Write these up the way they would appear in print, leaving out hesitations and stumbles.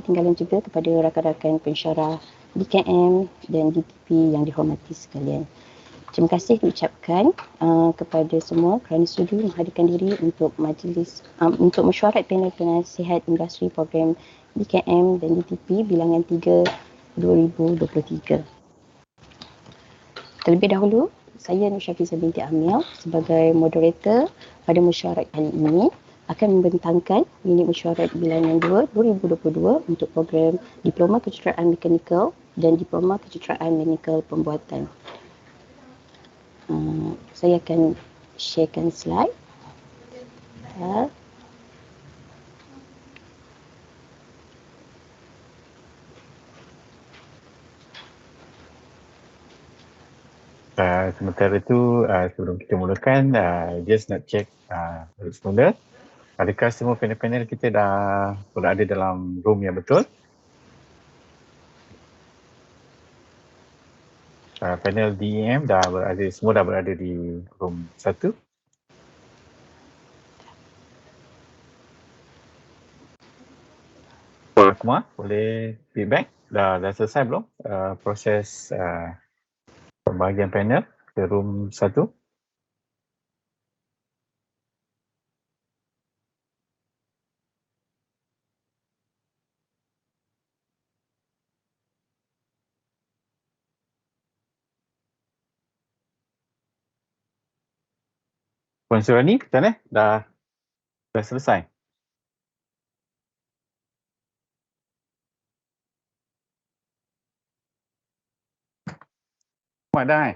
ketinggalan juga kepada rakan-rakan pensyarah DKM dan DTP yang dihormati sekalian. Terima kasih diucapkan kepada semua kerana sudi menghadirkan diri untuk majlis untuk mesyuarat panel penasihat industri program DKM dan DTP bilangan 3 2023. Terlebih dahulu, saya Nur Syafiza binti Amil sebagai moderator pada mesyuarat kali ini akan membentangkan minit mesyuarat bilangan 2 2022 untuk program Diploma Kejuruteraan Mekanikal dan Diploma Kejuruteraan Mekanikal Pembuatan. Saya akan sharekan slide. Sementara itu, sebelum kita mulakan, just nak check semula. Adakah semua panel-panel kita dah berada dalam room yang betul? Panel DEM semua dah berada di room 1. Akmal, boleh feedback? Dah selesai belum proses pembahagian panel ke room 1? Puan Surani, macam mana? Dah selesai? Dah?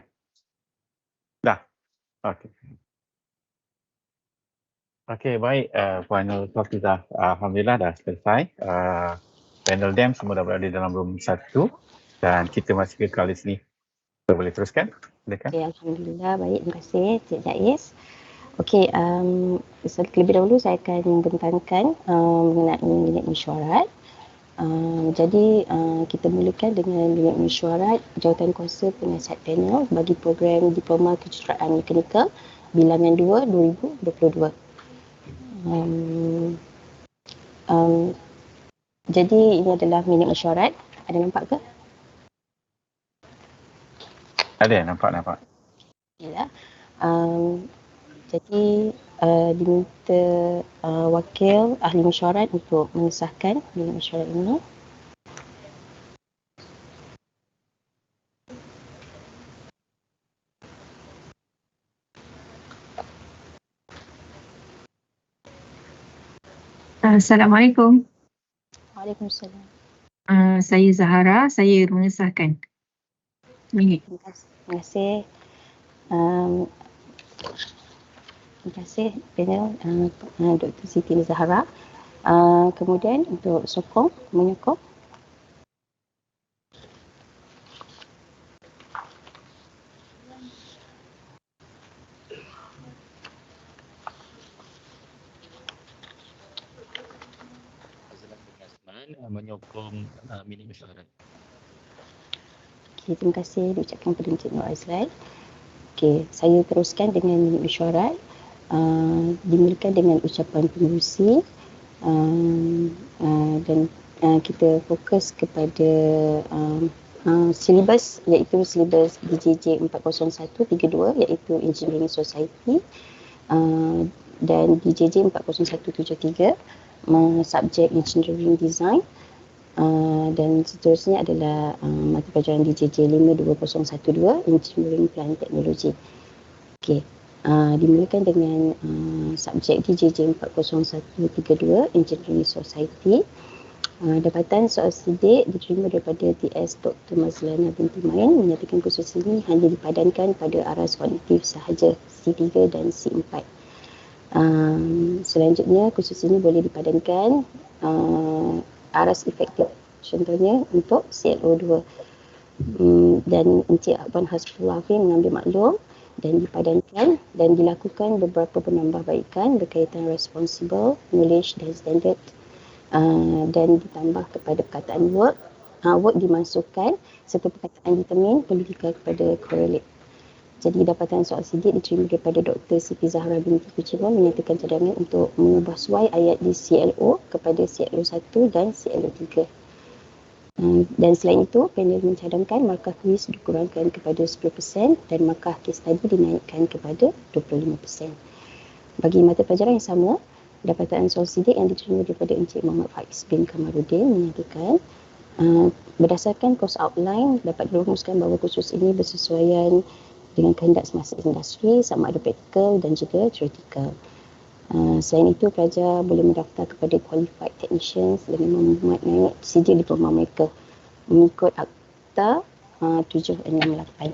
Dah? Okey. Okey, baik Puan Nur Safizah. Alhamdulillah dah selesai. Panel DEM semua dah berada dalam room 1 dan kita masih kekal di sini. Boleh teruskan? Silakan. Okay, Alhamdulillah, baik. Terima kasih Cik Jais. Okey, terlebih dahulu saya akan membentangkan mengenai minit mesyuarat. Jadi kita mulakan dengan minit mesyuarat jawatankuasa penasihat panel bagi program Diploma Kejuruteraan Mekanikal bilangan 2 2022. Jadi ini adalah minit mesyuarat. Ada nampak ke? Ada, nampak. Ya. Jadi diminta wakil ahli mesyuarat untuk mengesahkan minit mesyuarat ini. Assalamualaikum. Waalaikumsalam. Saya Zahara, saya mengesahkan minit. Terima kasih. Terima kasih panel Dr. Siti Zahara. Kemudian untuk menyokong. Menyokong minit mesyuarat. Terima kasih diucapkan kepada Encik Nur Azlan. Saya teruskan dengan minit mesyuarat. Dimulakan dengan ucapan pengerusi dan kita fokus kepada silibus iaitu silibus DJJ 40132 iaitu Engineering Society dan DJJ 40173 subjek Engineering Design dan seterusnya adalah mata pelajaran DJJ 5212 Engineering Plant Technology. Dimulakan dengan subjek DJJ 40132 Engineering Society. Dapatan soal sidik diterima daripada TS Dr. Mazlana binti Main menyatakan kursus ini hanya dipadankan pada aras kognitif sahaja C3 dan C4. Selanjutnya kursus ini boleh dipadankan aras efektif, contohnya untuk CLO2. Dan Encik Abang Hasbullah mengambil maklum dan dipadankan dan dilakukan beberapa penambahbaikan berkaitan responsible, knowledge dan standard dan ditambah kepada perkataan work dimasukkan serta perkataan determine perlu dikal kepada correlate. Jadi dapatan soal sidik diterima daripada Dr. Siti Zahra binti Kuchima menyatakan cadangan untuk mengubah suai ayat di CLO kepada CLO1 dan CLO3. Dan selain itu, panel mencadangkan markah kuis dikurangkan kepada 10% dan markah kes tadi dinaikkan kepada 25%. Bagi mata pelajaran yang sama, dapatan soal sidik yang diterima daripada Encik Muhammad Faiz bin Kamaruddin menyatakan berdasarkan course outline dapat dirumuskan bahawa kursus ini bersesuaian dengan kehendak semasa industri, sama ada praktikal dan juga teoretikal. Selain itu, pelajar boleh mendaftar kepada qualified technicians dengan memaknai sijil diploma mereka mengikut Akta 768.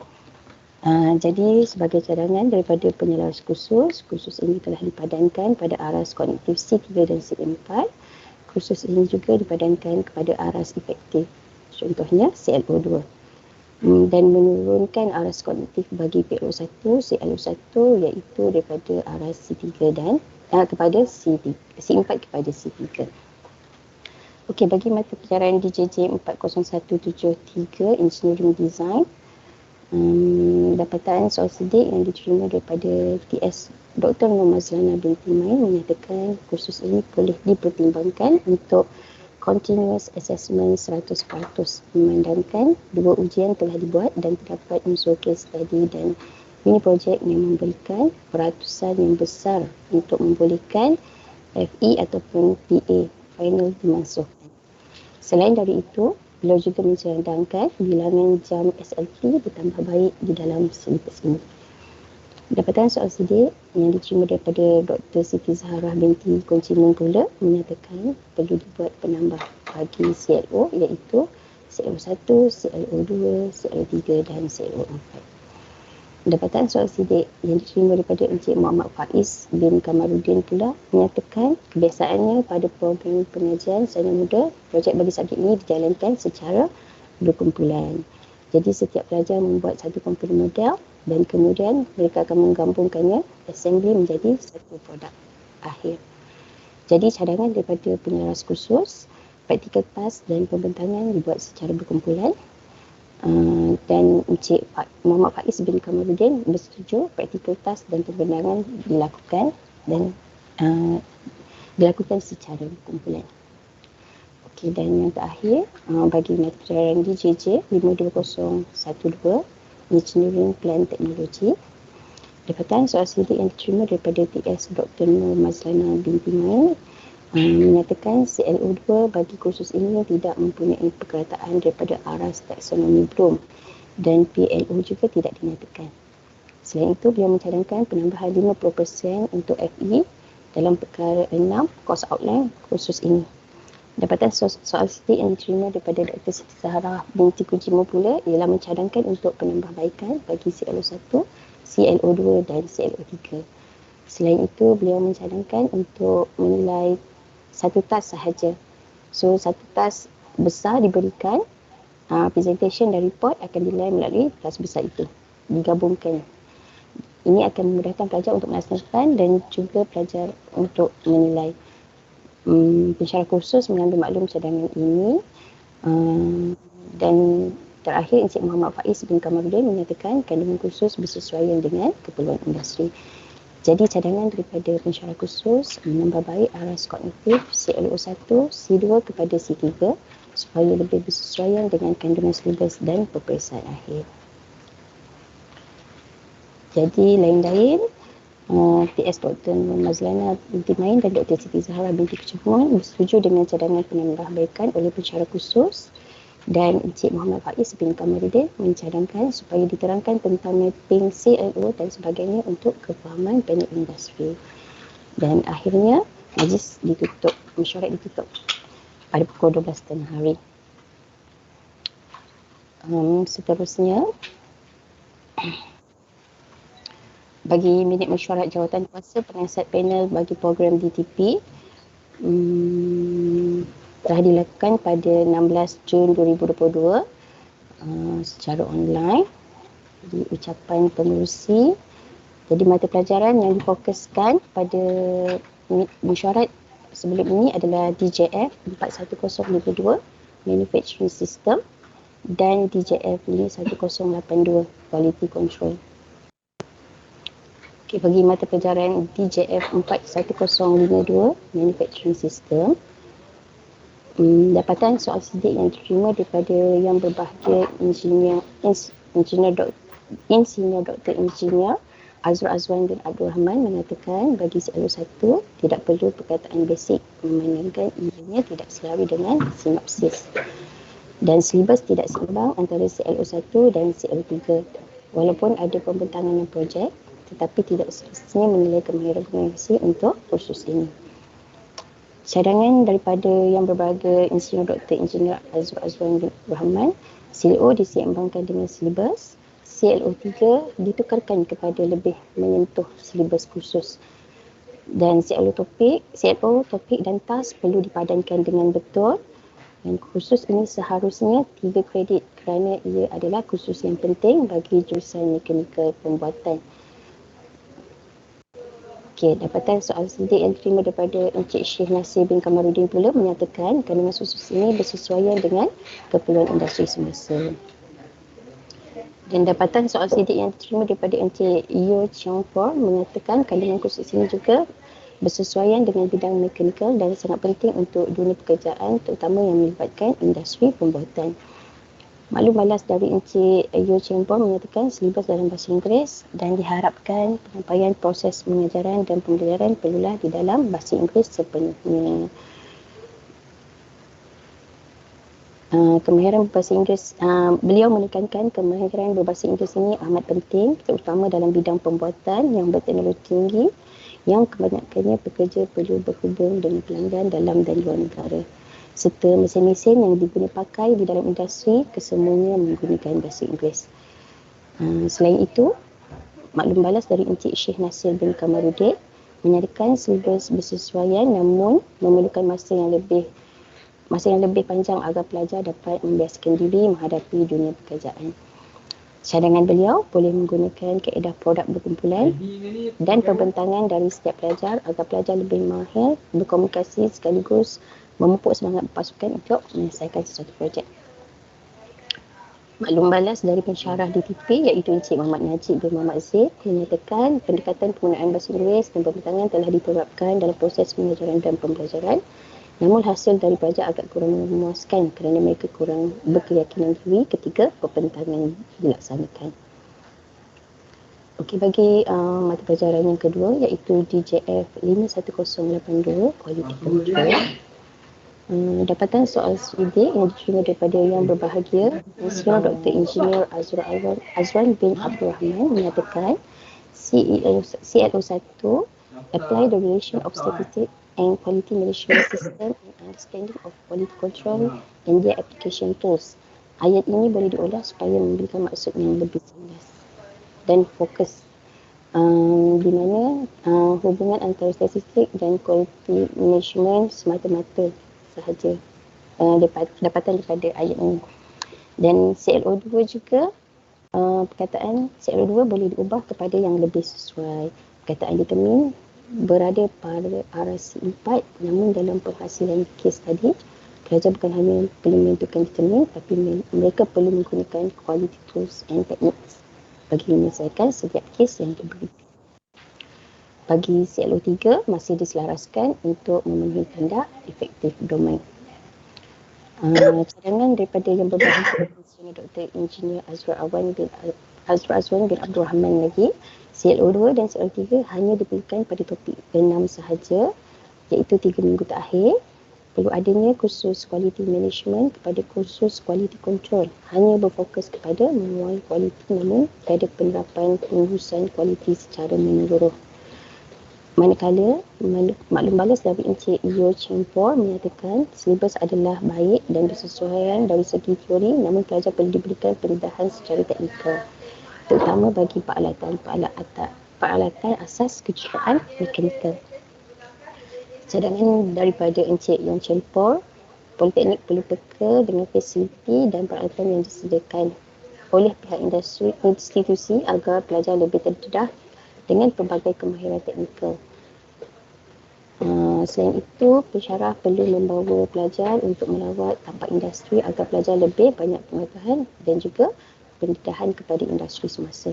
Jadi sebagai cadangan daripada penyelaras kursus ini telah dipadankan pada aras kognitif C3 dan C4. Kursus ini juga dipadankan kepada aras efektif, contohnya CLO2. Dan menurunkan aras kognitif bagi PO1, CLO1 iaitu daripada aras C3 dan kepada C4 kepada C3. Okey, bagi mata pelajaran DJJ 40173 Engineering Design, dapatan soal sidik yang diterima daripada TS Dr. Nur Mazlana binti Main menyatakan kursus ini boleh dipertimbangkan untuk continuous assessment 100%, memandangkan dua ujian telah dibuat dan terdapat unsur case study dan mini projek yang memberikan peratusan yang besar untuk membolehkan FE ataupun PA final dimasukkan. Selain dari itu, beliau juga mencadangkan bilangan jam SLT bertambah baik di dalam silibus ini. Dapatan soal sidik yang diterima daripada Dr. Siti Zahra binti Kuchima pula menyatakan perlu dibuat penambah bagi CLO iaitu CLO1, CLO2, CLO3 dan CLO4. Dapatan soal sidik yang diterima daripada Encik Muhammad Faiz bin Kamaruddin pula menyatakan kebiasaannya pada program pengajian Sarjana Muda, projek bagi subjek ini dijalankan secara berkumpulan. Jadi setiap pelajar membuat satu komponen model dan kemudian mereka akan menggabungkannya assembly menjadi satu produk akhir. Jadi cadangan daripada penyelaras kursus, practical task dan pembentangan dibuat secara berkumpulan. Dan Encik Muhammad Faiz bin Kamaruddin bersetuju practical task dan pembentangan dilakukan dan dilakukan secara berkumpulan. Okey, dan yang terakhir bagi mata pelajaran DJJ 52012 Engineering Plan Teknologi, dapatan soal sidik yang diterima daripada TS Dr. Nur Mazlana binti Main menyatakan CLO2 bagi kursus ini tidak mempunyai perkataan daripada aras taksonomi Bloom dan PLO juga tidak dinyatakan. Selain itu, beliau mencadangkan penambahan 50% untuk FE dalam perkara 6 course outline kursus ini. Dapatan soal sidik yang diterima daripada Dr. Siti Zahra binti Kuchima pula ialah mencadangkan untuk penambahbaikan bagi CLO1, CLO2 dan CLO3. Selain itu, beliau mencadangkan untuk menilai satu task sahaja. So, satu task besar diberikan, presentation dan report akan dinilai melalui task besar itu, digabungkan. Ini akan memudahkan pelajar untuk melaksanakan dan juga pelajar untuk menilai. Pensyarah kursus mengambil maklum cadangan ini dan terakhir Encik Muhammad Faiz bin Kamaruddin menyatakan kandungan kursus bersesuaian dengan keperluan industri. Jadi cadangan daripada pensyarah kursus menambah baik aras kognitif CLO1, C2 kepada C3 supaya lebih bersesuaian dengan kandungan silibus dan peperiksaan akhir. Jadi lain-lain TS Dr. Nur Mazlana binti Main dan Dr. Siti Zahra binti Kuchima bersetuju dengan cadangan penambahbaikan oleh pensyarah kursus dan Encik Muhammad Faiz bin Kamaruddin mencadangkan supaya diterangkan tentang mapping CLO dan sebagainya untuk kefahaman panel industri. Dan akhirnya majlis ditutup, mesyuarat ditutup pada pukul 12.30 hari. Seterusnya, bagi minit mesyuarat jawatan kuasa penasihat panel bagi program DTP telah dilakukan pada 16 Jun 2022 secara online. Jadi ucapan pengerusi. Jadi mata pelajaran yang difokuskan pada mesyuarat sebelum ini adalah DJF 41052 Manufacturing System dan DJF 1082 Quality Control. Okay, bagi mata pelajaran DJF 41052 Manufacturing System, dapatan soal sidik yang diterima daripada yang berbahagia Insinyur Dr. Engineer Azrul Azwan bin Abdul Rahman mengatakan bagi CLO1 tidak perlu perkataan basic memandangkan engineer tidak selari dengan sinopsis dan silibus tidak seimbang antara CLO1 dan CLO3 walaupun ada pembentangan projek tetapi tidak semestinya menilai kemahiran komunikasi untuk kursus ini. Cadangan daripada yang berbahagia Insinyur Dr. Engineer Azrul Azwan bin Abdul Rahman, CLO diseimbangkan dengan silibus, CLO3 ditukarkan kepada lebih menyentuh silibus khusus dan CLO topik dan task perlu dipadankan dengan betul dan kursus ini seharusnya 3 kredit kerana ia adalah kursus yang penting bagi jurusan mekanikal pembuatan. Okey, dapatan soal sidik yang diterima daripada Encik Syekh Nasir bin Kamarudin pula menyatakan kandungan kursus ini bersesuaian dengan keperluan industri semasa. Dan dapatan soal sidik yang diterima daripada Encik Yo Chiongpor menyatakan kandungan kursus ini juga bersesuaian dengan bidang mekanikal dan sangat penting untuk dunia pekerjaan terutama yang melibatkan industri pembuatan. Maklum balas dari Encik Yo Chiongpor menyatakan silibus dalam bahasa Inggeris dan diharapkan penyampaian proses pengajaran dan pembelajaran perlulah di dalam bahasa Inggeris sepenuhnya. Kemahiran berbahasa Inggeris, beliau menekankan kemahiran berbahasa Inggeris ini amat penting terutama dalam bidang pembuatan yang berteknologi tinggi yang kebanyakannya pekerja perlu berhubung dengan pelanggan dalam dan luar negara serta mesin-mesin yang digunakan pakai di dalam industri kesemuanya menggunakan bahasa Inggeris. Selain itu, maklum balas dari Encik Syekh Nasir bin Kamarudin menyatakan silibus bersesuaian namun memerlukan masa yang lebih panjang agar pelajar dapat membiasakan diri menghadapi dunia pekerjaan. Cadangan beliau boleh menggunakan kaedah produk berkumpulan dan pembentangan dari setiap pelajar agar pelajar lebih mahir berkomunikasi sekaligus memupuk semangat pasukan untuk menyelesaikan sesuatu projek. Maklum balas dari pensyarah DTP iaitu Encik Muhammad Najib bin Muhammad Zaid menyatakan pendekatan penggunaan bahasa Inggeris dan pembentangan telah diterapkan dalam proses pengajaran dan pembelajaran. Namun hasil dari pelajar agak kurang memuaskan kerana mereka kurang berkeyakinan diri ketika pembentangan dilaksanakan. Okey, bagi mata pelajaran yang kedua iaitu DJF 51082 Quality Control. Dapatan soal sidik yang diterima daripada yang berbahagia Insinyur Dr. Engineer Azwan bin Abdul Rahman menyatakan CLO1 apply the relation of statistics and quality management system and understanding of quality control and their application tools. Ayat ini boleh diolah supaya memberikan maksud yang lebih jelas dan fokus di mana hubungan antara statistik dan quality management semata-mata sahaja dapatan daripada ayat ini. Dan CLO2 juga perkataan CLO2 boleh diubah kepada yang lebih sesuai. Perkataan determine berada pada arah C4 namun dalam penghasilan kes tadi pelajar bukan hanya perlu menentukan determine tapi mereka perlu menggunakan quality tools and techniques bagi menyelesaikan setiap kes yang diberi. Bagi CLO3 masih diselaraskan untuk memenuhi tanda efektif domain. Cadangan daripada yang berbahagia Dr. Engineer Azrul Azwan bin Abdul Rahman lagi, CLO2 dan CLO3 hanya diperlukan pada topik 6 sahaja iaitu 3 minggu terakhir. Perlu adanya kursus quality management kepada kursus quality control hanya berfokus kepada mengawal kualiti namun tiada penerapan pengurusan kualiti secara menyeluruh. Manakala maklum balas dari Encik Yo Chiongpor menyatakan silibus adalah baik dan bersesuaian dari segi teori namun pelajar perlu diberikan pendedahan secara teknikal terutama bagi peralatan asas kejuruteraan mekanikal. Cadangan daripada Encik Yo Chiongpor, Politeknik perlu peka dengan fasiliti dan peralatan yang disediakan oleh pihak institusi agar pelajar lebih terdedah dengan pelbagai kemahiran teknikal. Selain itu, pensyarah perlu membawa pelajar untuk melawat tapak industri agar pelajar lebih banyak pengetahuan dan juga pendedahan kepada industri semasa.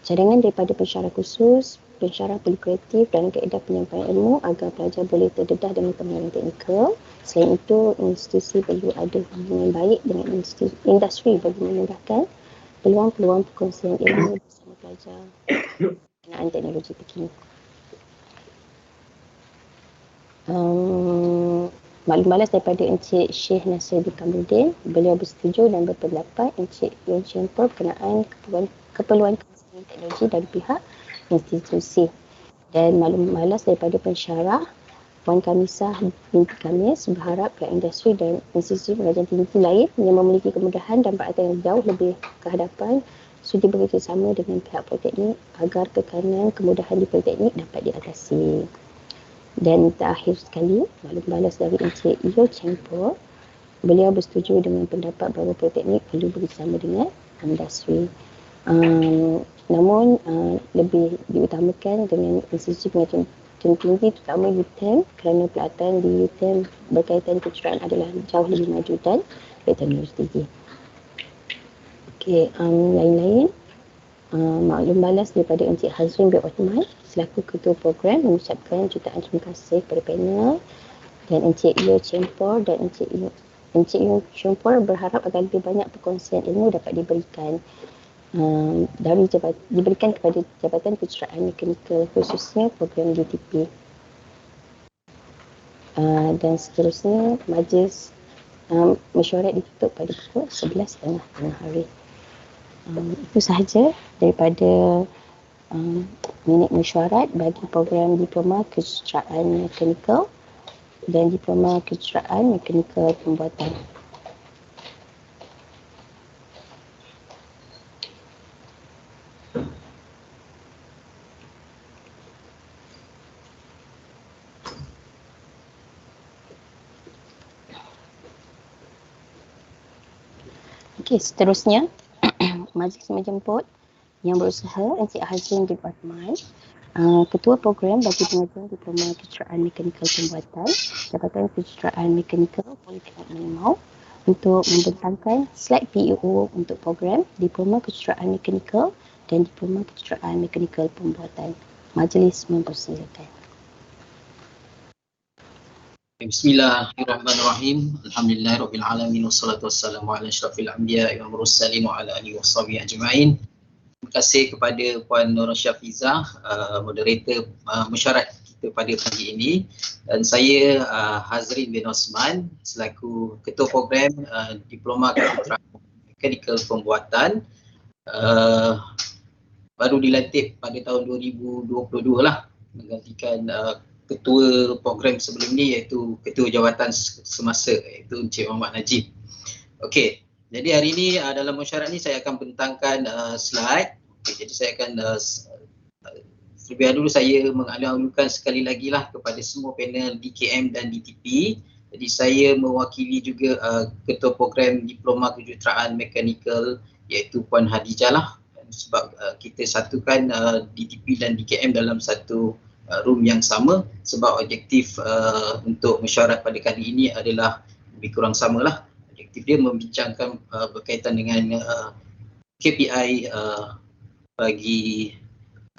Cadangan daripada pensyarah khusus, pensyarah polikreatif dan kaedah penyampaian ilmu agar pelajar boleh terdedah dengan pengenalan teknikal. Selain itu, institusi perlu ada hubungan baik dengan industri bagi memudahkan peluang-peluang perkongsian ilmu bersama pelajar berkenaan teknologi terkini. Maklum balas daripada Encik Syekh Nasir bin Kamudin. Beliau bersetuju dan berpendapat Encik Yun Chempur berkenaan keperluan kawasan teknologi dari pihak institusi. Dan maklum balas daripada pensyarah Puan Kamisah binti Kamis berharap pihak industri dan institusi pengajian tinggi lain yang memiliki kemudahan dan peralatan yang jauh lebih ke hadapan sudi bekerjasama dengan pihak politeknik agar kekanan kemudahan di politeknik dapat diatasi. Dan terakhir sekali, maklum balas dari Encik Yo Chempur, beliau bersetuju dengan pendapat bahawa politeknik perlu bekerjasama dengan industri. Namun lebih diutamakan dengan institusi pengajian tinggi terutama UTM kerana pelatihan di UTM berkaitan kejuruteraan adalah jauh lebih maju dan teknologi tinggi. Okey, lain-lain maklum balas daripada Encik Hazrin bin Osman selaku ketua program mengucapkan jutaan terima kasih kepada panel dan Encik Yo Chempur dan Encik Yo Chempur berharap agar lebih banyak perkongsian ilmu dapat diberikan diberikan kepada Jabatan Kejuruteraan Mekanikal khususnya program DTP. Dan seterusnya majlis mesyuarat ditutup pada pukul 11.30 tengah hari. Itu sahaja daripada minit mesyuarat bagi program Diploma Kejuruteraan Mekanikal dan Diploma Kejuruteraan Mekanikal Pembuatan. Okey, seterusnya majlis menjemput yang berusaha Encik Hazrin bin Osman, Ketua Program bagi pengajian Diploma Kejuruteraan Mekanikal Pembuatan Jabatan Kejuruteraan Mekanikal Politeknik Merlimau untuk membentangkan slide PEO untuk program Diploma Kejuruteraan Mekanikal dan Diploma Kejuruteraan Mekanikal Pembuatan. Majlis mempersilakan. Bismillahirrahmanirrahim. Alhamdulillahirabbil wassalatu wassalamu ala asyrafil anbiya'i wal mursalin wa ala alihi washabihi ajma'in. Terima kasih kepada Puan Nur Syafizah, moderator mesyuarat kita pada pagi ini, dan saya Hazrin bin Osman selaku ketua program Diploma Kejuruteraan Mekanikal Pembuatan, baru dilantik pada tahun 2022 lah, menggantikan ketua program sebelum ni iaitu ketua jawatan semasa iaitu Encik Muhammad Najib. Okey, jadi hari ini dalam mesyuarat ni saya akan bentangkan slide. Okay, jadi saya akan terlebih dahulu saya mengalu-alukan sekali lagi lah kepada semua panel DKM dan DTP. Jadi saya mewakili juga ketua program Diploma Kejuruteraan Mekanikal iaitu Puan Hadijah lah, sebab kita satukan DTP dan DKM dalam satu room yang sama sebab objektif untuk mesyuarat pada kali ini adalah lebih kurang samalah. Objektif dia membincangkan berkaitan dengan KPI bagi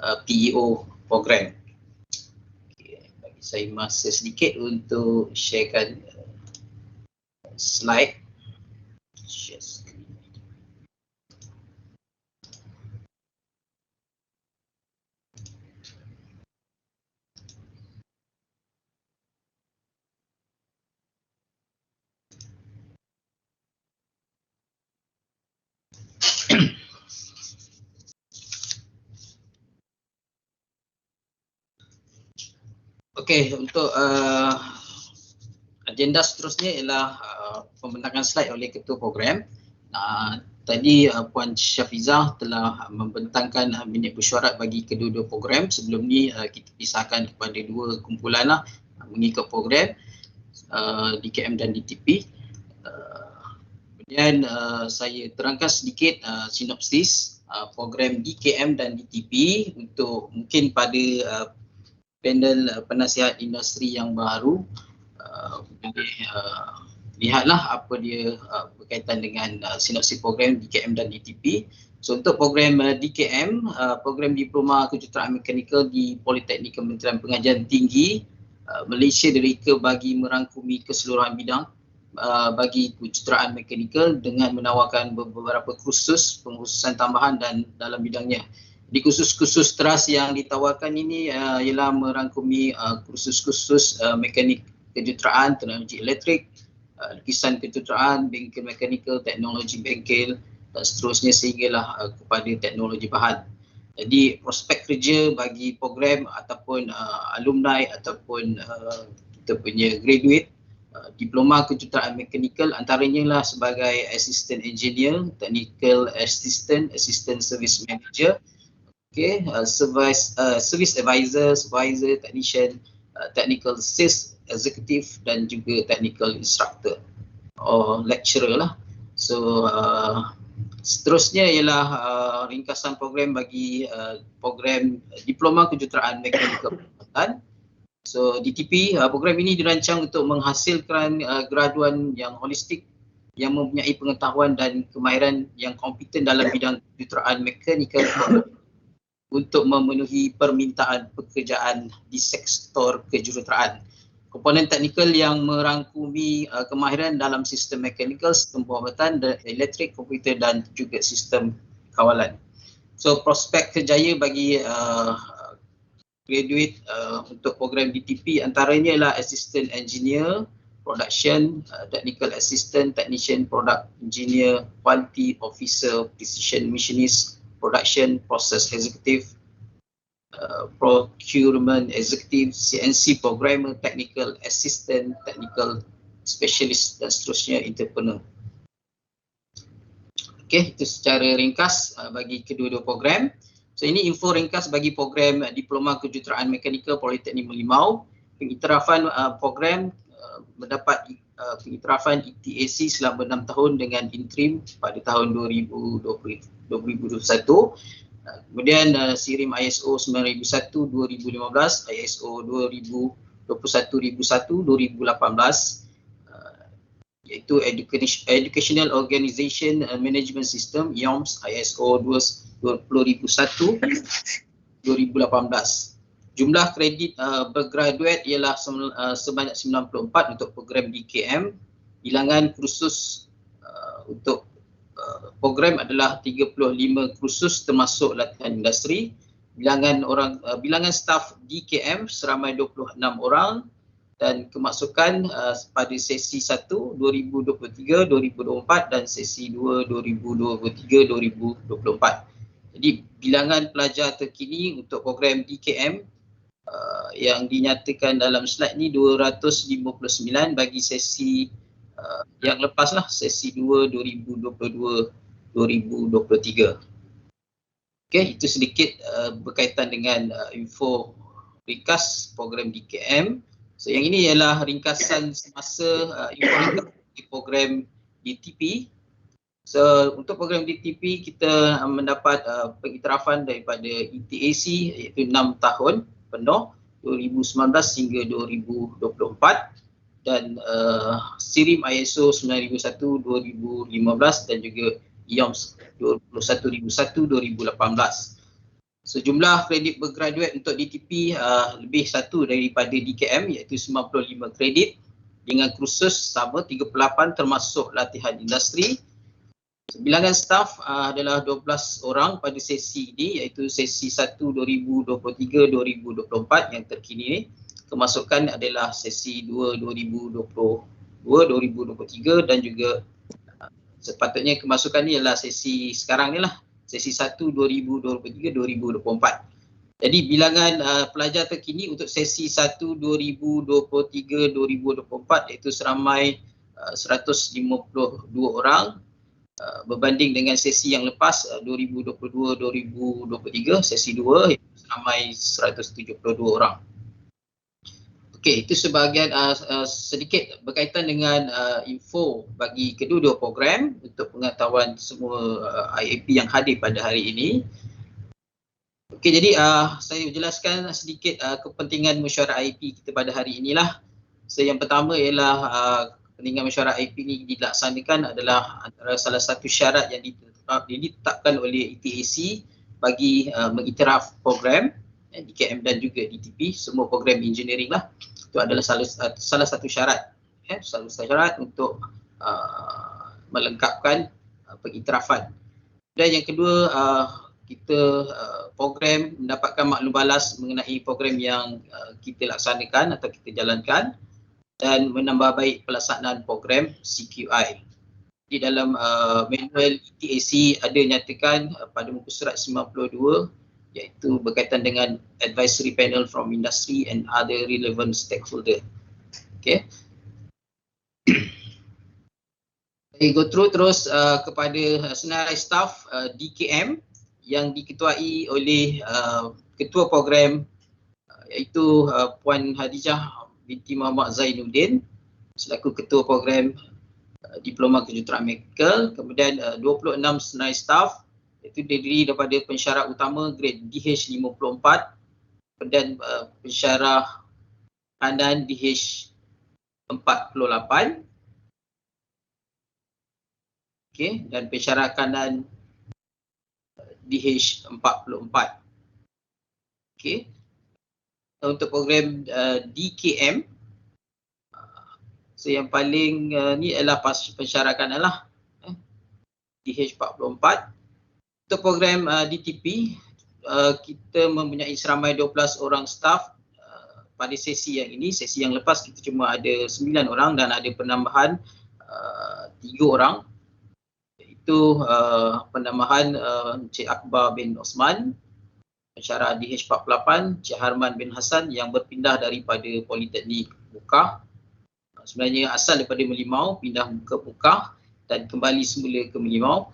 PEO program. Okay, bagi saya masa sedikit untuk sharekan slide. Share screen. Okey, untuk agenda seterusnya ialah pembentangan slide oleh ketua program. Tadi Puan Syafizah telah membentangkan minit mesyuarat bagi kedua-dua program. Sebelum ni kita pisahkan kepada dua kumpulan lah mengikut program DKM dan DTP. Kemudian saya terangkan sedikit sinopsis program DKM dan DTP untuk mungkin pada panel penasihat industri yang baru boleh lihatlah apa dia berkaitan dengan sinopsis program DKM dan DTP. So untuk program DKM, program Diploma Kejuruteraan Mekanikal di Politeknik Kementerian Pengajian Tinggi Malaysia direka bagi merangkumi keseluruhan bidang bagi kejuruteraan mekanikal dengan menawarkan beberapa kursus pengkhususan tambahan dan dalam bidangnya. Di kursus-kursus teras yang ditawarkan ini ialah merangkumi kursus-kursus mekanik kejuruteraan, teknologi elektrik, lukisan kejuruteraan, bengkel mekanikal, teknologi bengkel dan seterusnya sehinggalah kepada teknologi bahan. Jadi prospek kerja bagi program ataupun alumni ataupun kita punya graduate diploma kejuruteraan mekanikal antaranya lah sebagai assistant engineer, technical assistant, assistant service manager, service advisor, supervisor, technician, technical sales executive dan juga technical instructor or lecturer lah. So seterusnya ialah ringkasan program bagi program Diploma Kejuruteraan Mekanikal Perkhidmatan. So DTP, program ini dirancang untuk menghasilkan graduan yang holistik yang mempunyai pengetahuan dan kemahiran yang kompeten dalam bidang kejuruteraan mekanikal untuk memenuhi permintaan pekerjaan di sektor kejuruteraan. Komponen teknikal yang merangkumi kemahiran dalam sistem mekanikal, sistem pembuatan, elektrik, komputer dan juga sistem kawalan. So prospek kerjaya bagi graduate untuk program DTP antaranya ialah assistant engineer, production, technical assistant, technician, product engineer, quality officer, precision machinist, production process executive, procurement executive, CNC programmer, technical assistant, technical specialist dan seterusnya, entrepreneur. Okey, itu secara ringkas bagi kedua-dua program. So ini info ringkas bagi program Diploma Kejuruteraan Mekanikal Politeknik Merlimau. Pengiktirafan program mendapat pengiktirafan ETAC selama 6 tahun dengan interim pada tahun 2021. Kemudian SIRIM ISO 9001-2015, ISO 22101-2018 iaitu Educational Organization Management System IOMS ISO 20001-2018. Jumlah kredit bergraduate ialah sebanyak 94 untuk program DKM. Bilangan kursus untuk program adalah 35 kursus termasuk latihan industri. Bilangan staf DKM seramai 26 orang dan kemasukan pada sesi 1 2023-2024 dan sesi 2 2023-2024. Jadi bilangan pelajar terkini untuk program DKM yang dinyatakan dalam slide ni 259 bagi sesi yang lepas lah, sesi 2 2022-2023. Okey, itu sedikit berkaitan dengan info ringkas program DKM. So yang ini ialah ringkasan semasa info ringkas di program DTP. So untuk program DTP kita mendapat pengiktirafan daripada ETAC iaitu 6 tahun penuh 2019 hingga 2024 dan SIRIM ISO 9001-2015 dan juga IOMS 21001-2018. Sejumlah kredit bergraduate untuk DTP lebih satu daripada DKM iaitu 95 kredit dengan kursus sama 38 termasuk latihan industri. Bilangan staf adalah 12 orang pada sesi ini iaitu sesi 1 2023-2024 yang terkini ni. Kemasukan adalah sesi 2 2022-2023 dan juga sepatutnya kemasukan ni adalah sesi sekarang ni lah, sesi 1 2023-2024. Jadi bilangan pelajar terkini untuk sesi 1 2023-2024 iaitu seramai 152 orang berbanding dengan sesi yang lepas 2022-2023 sesi 2 iaitu seramai 172 orang. Okey, itu sebahagian sedikit berkaitan dengan info bagi kedua-dua program untuk pengetahuan semua IAP yang hadir pada hari ini. Okey, jadi saya jelaskan sedikit kepentingan mesyuarat IAP kita pada hari inilah. So yang pertama ialah perundingan mesyuarat IP ini dilaksanakan adalah antara salah satu syarat yang ditetapkan oleh ETAC bagi mengiktiraf program DKM dan juga DTP, semua program engineering lah. Itu adalah salah satu syarat, salah satu syarat untuk melengkapkan pengiktirafan. Dan yang kedua, kita program mendapatkan maklum balas mengenai program yang kita laksanakan atau kita jalankan dan menambah baik pelaksanaan program CQI. Di dalam manual ETAC ada nyatakan pada muka surat 92 iaitu berkaitan dengan advisory panel from industry and other relevant stakeholder. Okay. Go through terus kepada senarai staff DKM yang diketuai oleh ketua program iaitu Puan Hadijah binti Muhammad Zainuddin selaku ketua program Diploma Kejuruteraan Mekanikal. Kemudian 26 senarai staff iaitu terdiri daripada pensyarah utama grade DH54 dan pensyarah kanan DH48. Okay, dan pensyarah kanan DH44. Okay. Untuk program DKM, so yang paling ni adalah pensyarah kanan lah, DH44. Untuk program DTP, kita mempunyai seramai 12 orang staff pada sesi yang ini. Sesi yang lepas kita cuma ada 9 orang dan ada penambahan 3 orang. Itu penambahan Encik Akbar bin Osman, pensyarah DH48, Encik Harman bin Hassan yang berpindah daripada Politeknik Buka. Sebenarnya asal daripada Melimau, pindah ke Buka dan kembali semula ke Melimau.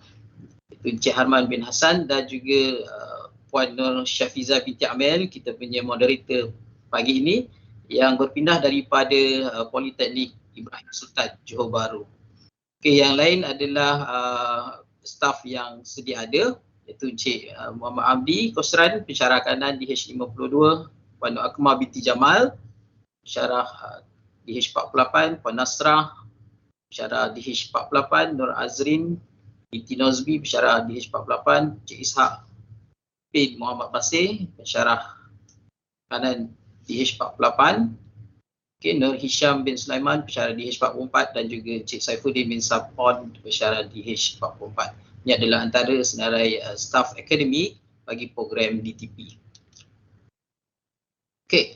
Itu Encik Harman bin Hassan dan juga Puan Nur Syafiza binti Amel, kita punya moderator pagi ini, yang berpindah daripada Politeknik Ibrahim Sultan, Johor Bahru. Okay, yang lain adalah staf yang sedia ada, iaitu Encik Muhammad Abdi Kosran, pensyarah kanan DH52, Puan Nur Akmal binti Jamal, pensyarah DH48, Puan Nasrah, pensyarah DH48, Nur Azrin binti Nozbi, pensyarah DH48, Encik Ishak bin Muhammad Basir, pensyarah kanan DH48. Okay, Nur Hisham bin Sulaiman, pensyarah DH44 dan juga Encik Saifuddin bin Sapon, pensyarah DH44. Ini adalah antara senarai staf akademik bagi program DTP. Okay.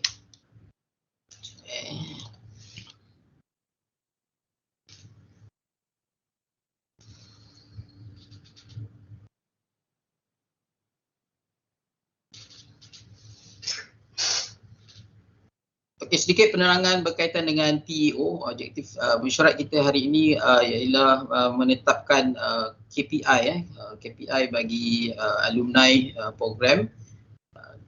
Okey, sedikit penerangan berkaitan dengan PEO. Objektif mesyuarat kita hari ini ialah menetapkan KPI KPI bagi alumni program.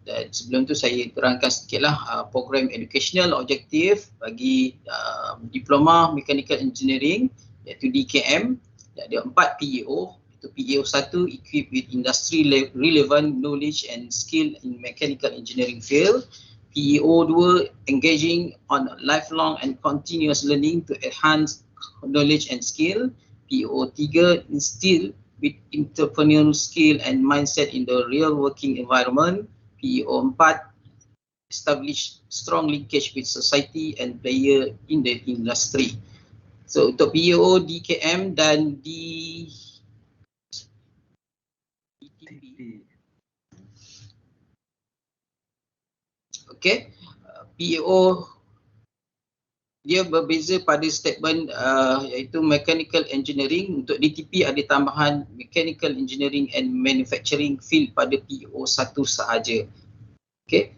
Dan sebelum tu saya terangkan sedikitlah program educational objektif bagi Diploma Mechanical Engineering iaitu DKM. Ada 4 PEO. Itu PEO 1, equip with industry relevant knowledge and skill in mechanical engineering field. PEO 2, engaging on lifelong and continuous learning to enhance knowledge and skill. PEO 3, instill with entrepreneurial skill and mindset in the real working environment. PEO 4, establish strong linkage with society and player in the industry. So untuk PEO, DKM dan DTP, okay, PEO dia berbeza pada statement iaitu mechanical engineering. Untuk DTP ada tambahan mechanical engineering and manufacturing field pada PEO 1 sahaja. Okay.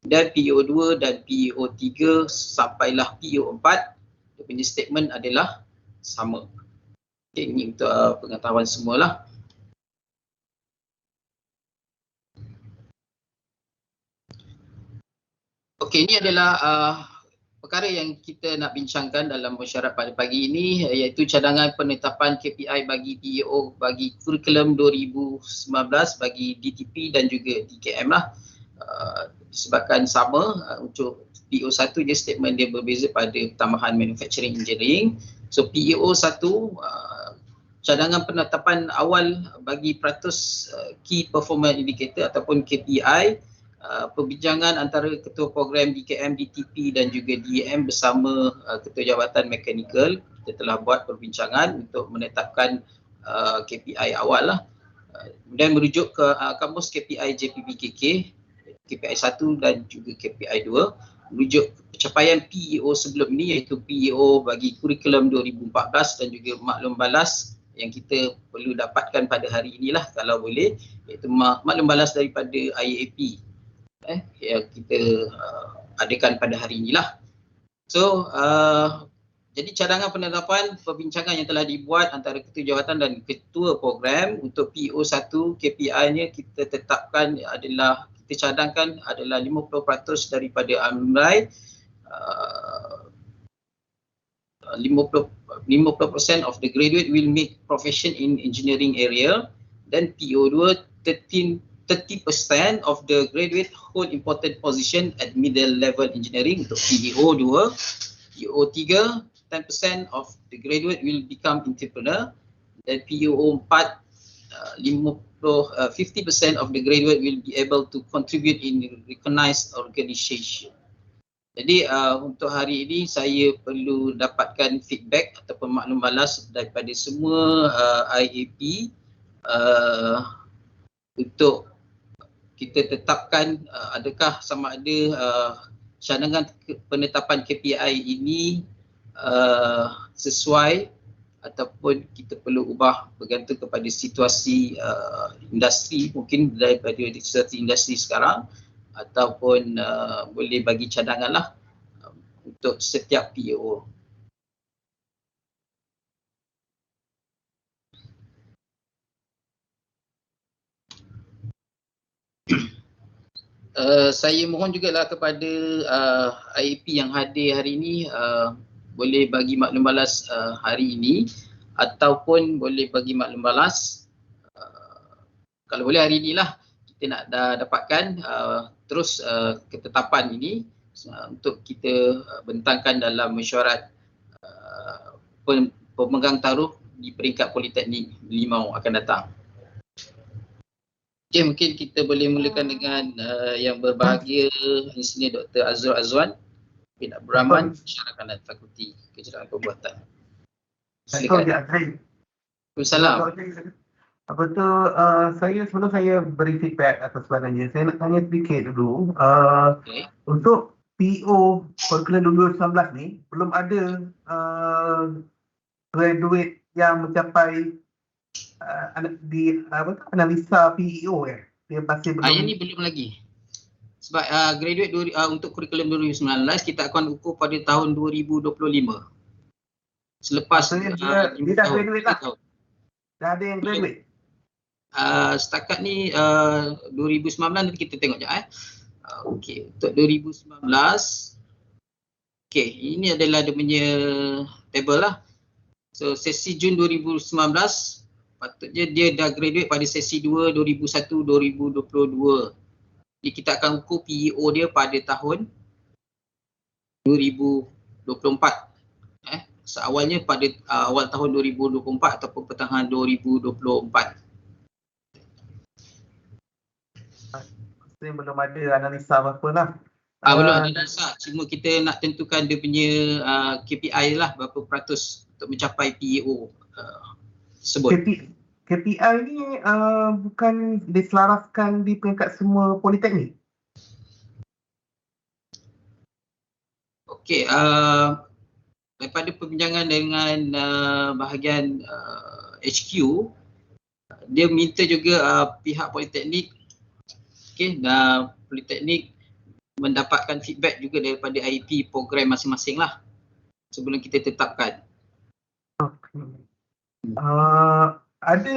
Dan PEO 2 dan PEO 3 sampailah PEO 4, dia punya statement adalah sama. Okay, ini untuk pengetahuan semualah. Okey, ini adalah perkara yang kita nak bincangkan dalam mesyuarat pada pagi ini, iaitu cadangan penetapan KPI bagi PEO bagi kurikulum 2019 bagi DTP dan juga DKM lah. Disebabkan sama, untuk PEO 1 je statement dia berbeza pada tambahan manufacturing engineering, So PEO 1 cadangan penetapan awal bagi peratus Key Performance Indicator ataupun KPI, perbincangan antara Ketua Program DKM, DTP dan juga DAM bersama Ketua Jabatan Mekanikal. Kita telah buat perbincangan untuk menetapkan KPI awal lah. Kemudian merujuk ke kamus KPI JPBKK, KPI 1 dan juga KPI 2, merujuk pencapaian PEO sebelum ini iaitu PEO bagi kurikulum 2014 dan juga maklum balas yang kita perlu dapatkan pada hari inilah kalau boleh, iaitu maklum balas daripada IAP yang kita adakan pada hari inilah. So jadi cadangan penetapan perbincangan yang telah dibuat antara Ketua Jawatan dan Ketua Program untuk PO 1 KPI-nya kita tetapkan adalah, kita cadangkan adalah 50% daripada alumni, 50% of the graduate will make profession in engineering area, dan PO 2 30% of the graduate hold important position at middle level engineering untuk PO 2. PO 3 10% of the graduate will become entrepreneur, dan PO 4 50% of the graduate will be able to contribute in recognized organization. Jadi untuk hari ini saya perlu dapatkan feedback ataupun maklum balas daripada semua IAP untuk kita tetapkan adakah sama ada cadangan penetapan KPI ini sesuai ataupun kita perlu ubah bergantung kepada situasi industri, mungkin daripada situasi industri sekarang, ataupun boleh bagi cadangan lah untuk setiap PO. Saya mohon jugalah kepada IAP yang hadir hari ini, boleh bagi maklum balas hari ini ataupun boleh bagi maklum balas kalau boleh hari inilah kita nak dapatkan terus ketetapan ini untuk kita bentangkan dalam mesyuarat pemegang taruh di peringkat Politeknik Limau akan datang. Okay, mungkin kita boleh mulakan dengan yang berbahagia Engineer Dr. Azrul Azwan bin Abdul Rahman, Syarah Kanan Fakulti Kejuruteraan Perbuatan. Silakan. Waalaikumsalam. Apa tu, sebelum saya beri feedback atas soalannya, saya nak tanya sedikit dulu. Untuk PO kurikulum 2019 ni, belum ada graduate yang mencapai analisa PEO ya. Dia masih belum. Yang ni belum lagi. Sebab graduate untuk kurikulum 2019 kita akan ukur pada tahun 2025. Selepas dia dah graduate lah. Dah ada yang graduate. Setakat ni 2019 nanti kita tengok sekejap Okey, untuk 2019 okey, ini adalah dia punya table lah. So sesi Jun 2019 patutnya dia dah graduate pada sesi 2 2001 2022. Jadi kita akan ukur PEO dia pada tahun 2024. Seawalnya pada awal tahun 2024 ataupun pertengahan 2024. Belum ada analisa apa-apa lah. Belum ada analisa, cuma kita nak tentukan dia punya KPI lah, berapa peratus untuk mencapai PEO tersebut. KPI ni bukan diselaraskan di peringkat semua politeknik? Okey, daripada perbincangan dengan bahagian HQ, dia minta juga pihak politeknik, dan politeknik mendapatkan feedback juga daripada IAP program masing-masing lah sebelum kita tetapkan. Ada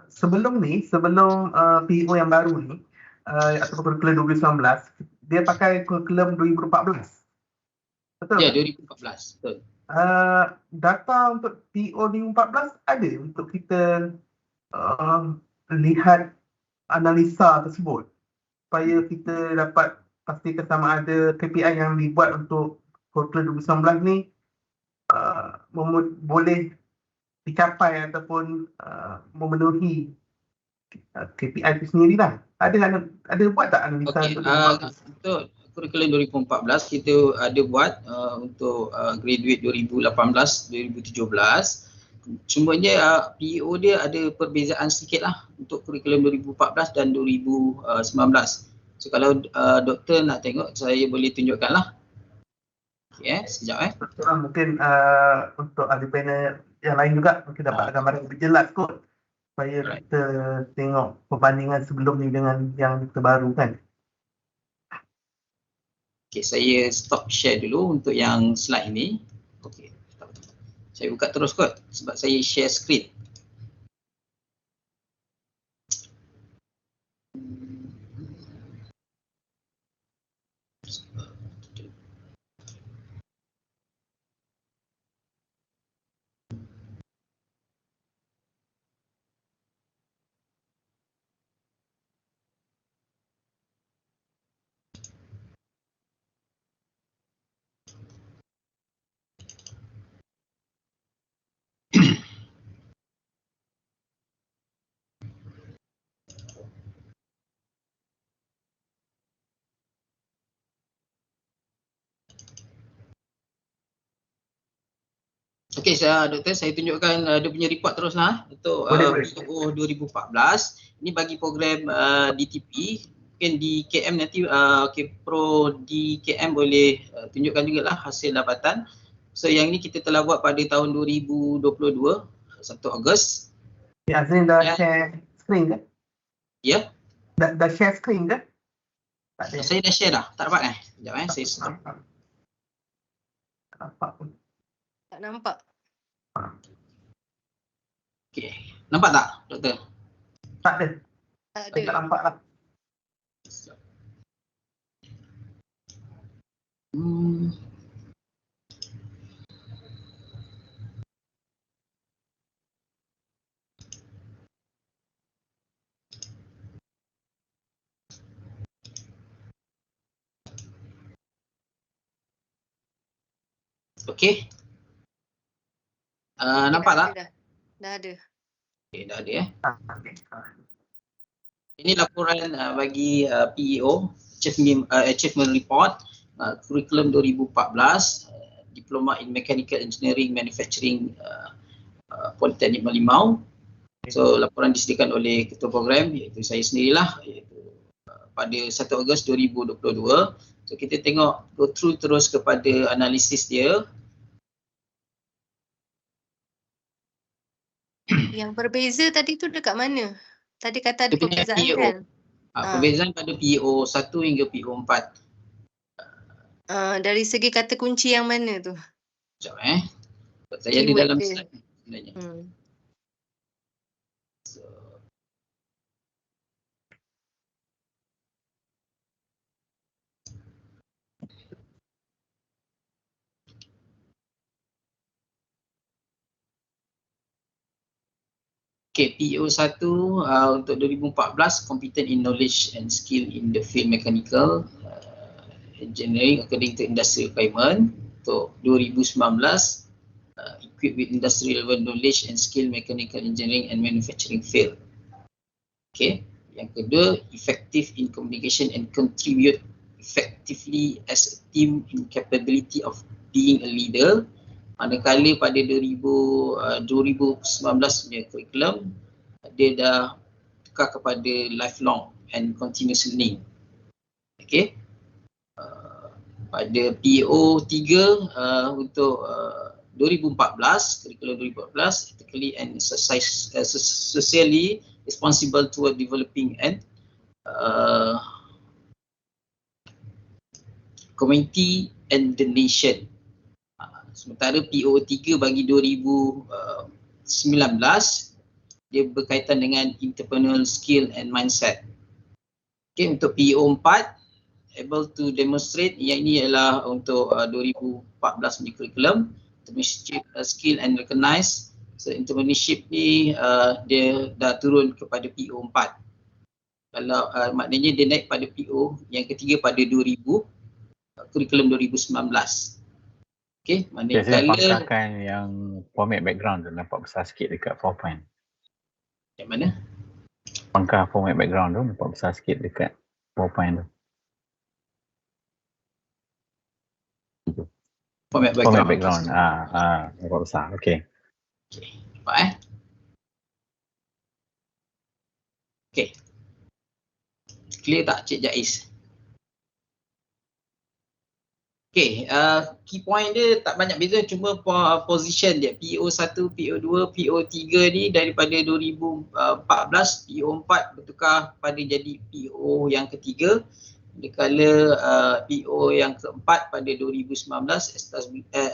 sebelum PEO yang baru ni atau kurikulum 2019, dia pakai kurikulum 2014. Betul? Ya, 2014. Betul. Data untuk PEO 2014 ada untuk kita lihat analisa tersebut supaya kita dapat pastikan sama ada KPI yang dibuat untuk kurikulum 2019 ni boleh dicapai ataupun memenuhi KPI itu sendiri lah. Ada buat tak analisa Okey, untuk kurikulum 2014 kita ada buat untuk graduate 2018 2017. Cumanya PEO dia ada perbezaan sedikit lah untuk kurikulum 2014 dan 2019. So kalau doktor nak tengok, saya boleh tunjukkan lah. Okay, sekejap Mungkin untuk ahli panel yang lain juga mungkin dapat gambaran lebih jelas kot, supaya kita tengok perbandingan sebelum ni dengan yang terbaru kan. Okay, saya stop share dulu untuk yang slide ini. Okay, saya buka terus kot sebab saya share screen. Okey, doktor, saya tunjukkan dia punya report teruslah untuk PEO 2014. Ini bagi program DTP. Mungkin di KM nanti Pro di KM boleh tunjukkan juga lah hasil dapatan. So yang ini kita telah buat pada tahun 2022, 1 Ogos. Ya, Azrin dah share screen kan? Ya. Dah share screen kan? Tak ada. Saya dah share dah. Tak dapat Sekejap saya stop. Tak nampak pun. Tak nampak. Okey. Nampak tak, doktor? Tak ada. Tak Saya tak nampak lah. Okey. Nampak tak? Dah ada. Okey, dah ada Ini laporan bagi PEO, Achievement Report, Curriculum 2014, Diploma in Mechanical Engineering Manufacturing, Politeknik Merlimau. So laporan disediakan oleh ketua program, iaitu saya sendirilah, iaitu pada 1 Ogos 2022. So kita tengok, go through terus kepada analisis dia. Yang berbeza tadi tu dekat mana? Tadi kata ada Dia punya perbezaan PEO. kan? Perbezaan pada PEO 1 hingga PEO 4. Dari segi kata kunci yang mana tu? Sekejap saya ada dalam slide sebenarnya. Okay, PEO 1 untuk 2014, Competent in Knowledge and Skill in the Field Mechanical Engineering according to Industry Requirement. Untuk 2019, Equipped with Industry Relevant Knowledge and Skill Mechanical Engineering and Manufacturing Field. Okay, yang kedua, Effective in Communication and Contribute Effectively as a Team in Capability of Being a Leader. Manakala pada 2019 punya kurikulum, dia dah tukar kepada lifelong and continuous learning. Okay. Pada PEO 3 untuk 2014, kurikulum 2014, ethically and socially responsible toward developing and community and the nation. Sementara PEO 3 bagi 2019, dia berkaitan dengan entrepreneurial skill and mindset. Okay, untuk PEO 4, able to demonstrate, yang ini adalah untuk 2014 punya curriculum, entrepreneurship skill and recognize. So entrepreneurship ni dia dah turun kepada PEO 4. Kalau maknanya dia naik pada PEO yang ketiga pada 2000, curriculum 2019. Okey, Biasanya manakala pangkarkan yang format background tu nampak besar sikit dekat PowerPoint. yang mana? Pangkar format background tu nampak besar sikit dekat PowerPoint tu. Format Format background. background. Nampak besar. Okey. Nampak Okey. Clear tak Cik Jais? Okey, key point dia tak banyak beza, cuma position dia PO1, PO2, PO3 ni daripada 2014 PO4 bertukar pada jadi PO yang ketiga. Dikala PO yang keempat pada 2019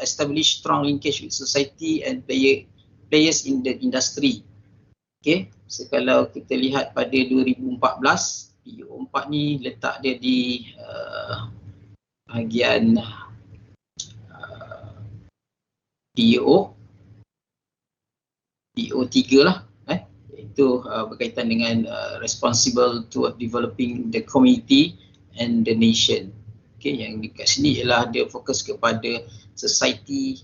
establish strong linkage with society and players in the industry. Okey, so kalau kita lihat pada 2014 PO4 ni letak dia di bahagian PO3 lah, iaitu berkaitan dengan responsible to developing the community and the nation. Okay, yang dekat sini ialah dia fokus kepada society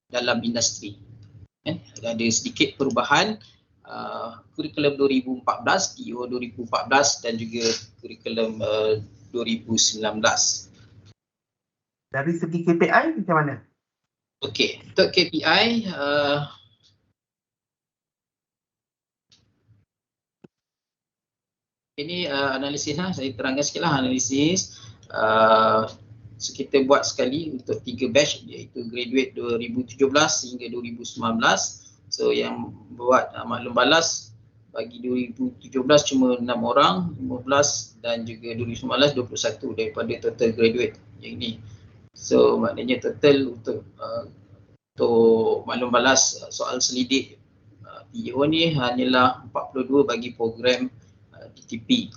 dalam industri. Ada sedikit perubahan kurikulum 2014, PO 2014 dan juga kurikulum 2019. Dari segi KPI macam mana? Okey, untuk KPI ini analisis lah, saya terangkan sikit lah analisis. So kita buat sekali untuk 3 batch, iaitu graduate 2017 hingga 2019. So yang buat maklum balas bagi 2017 cuma 6 orang, 15 dan juga 2019 21 daripada total graduate yang ini. So maknanya total untuk maklum balas soal selidik PO ni hanyalah 42 bagi program DTP.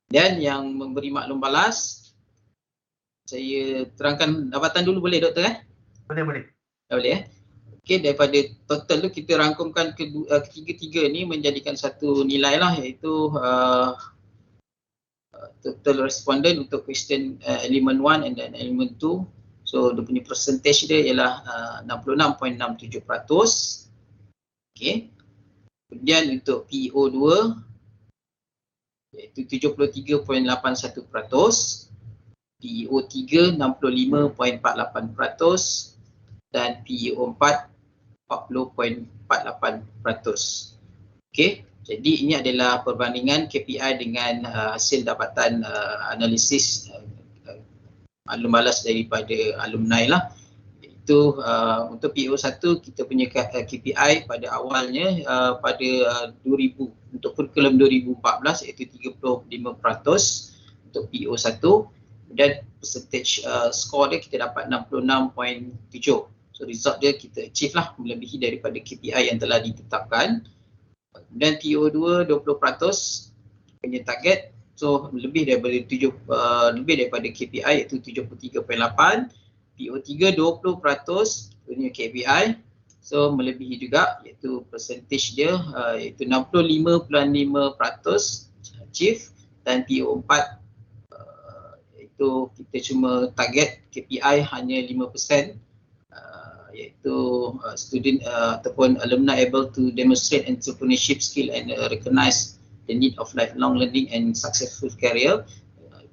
Dan yang memberi maklum balas, saya terangkan dapatan dulu boleh Doktor? Boleh. Boleh Okey, daripada total tu kita rangkumkan ketiga-tiga ni menjadikan satu nilai lah, iaitu total respondent untuk question element 1 and then element 2. So dia punya percentage dia ialah 66.67%. Okey. Kemudian untuk PO2 iaitu 73.81%, PO3 65.48% dan PO4 40.48%. Okey, jadi ini adalah perbandingan KPI dengan hasil dapatan analisis maklum balas daripada alumni lah. Itu untuk PO1 kita punya KPI pada awalnya pada 2000 untuk kurikulum 2014 iaitu 35% untuk PO1, dan percentage score dia kita dapat 66.7. So result dia kita achieve lah, melebihi daripada KPI yang telah ditetapkan. Dan PO2 20% punya target, so lebih daripada KPI iaitu 73.8. PO3 20% punya KPI, so melebihi juga, iaitu percentage dia iaitu 65.5% achieve. Dan PO4 iaitu kita cuma target KPI hanya 5%, iaitu student ataupun alumni able to demonstrate entrepreneurship skill and recognize the need of lifelong learning and successful career.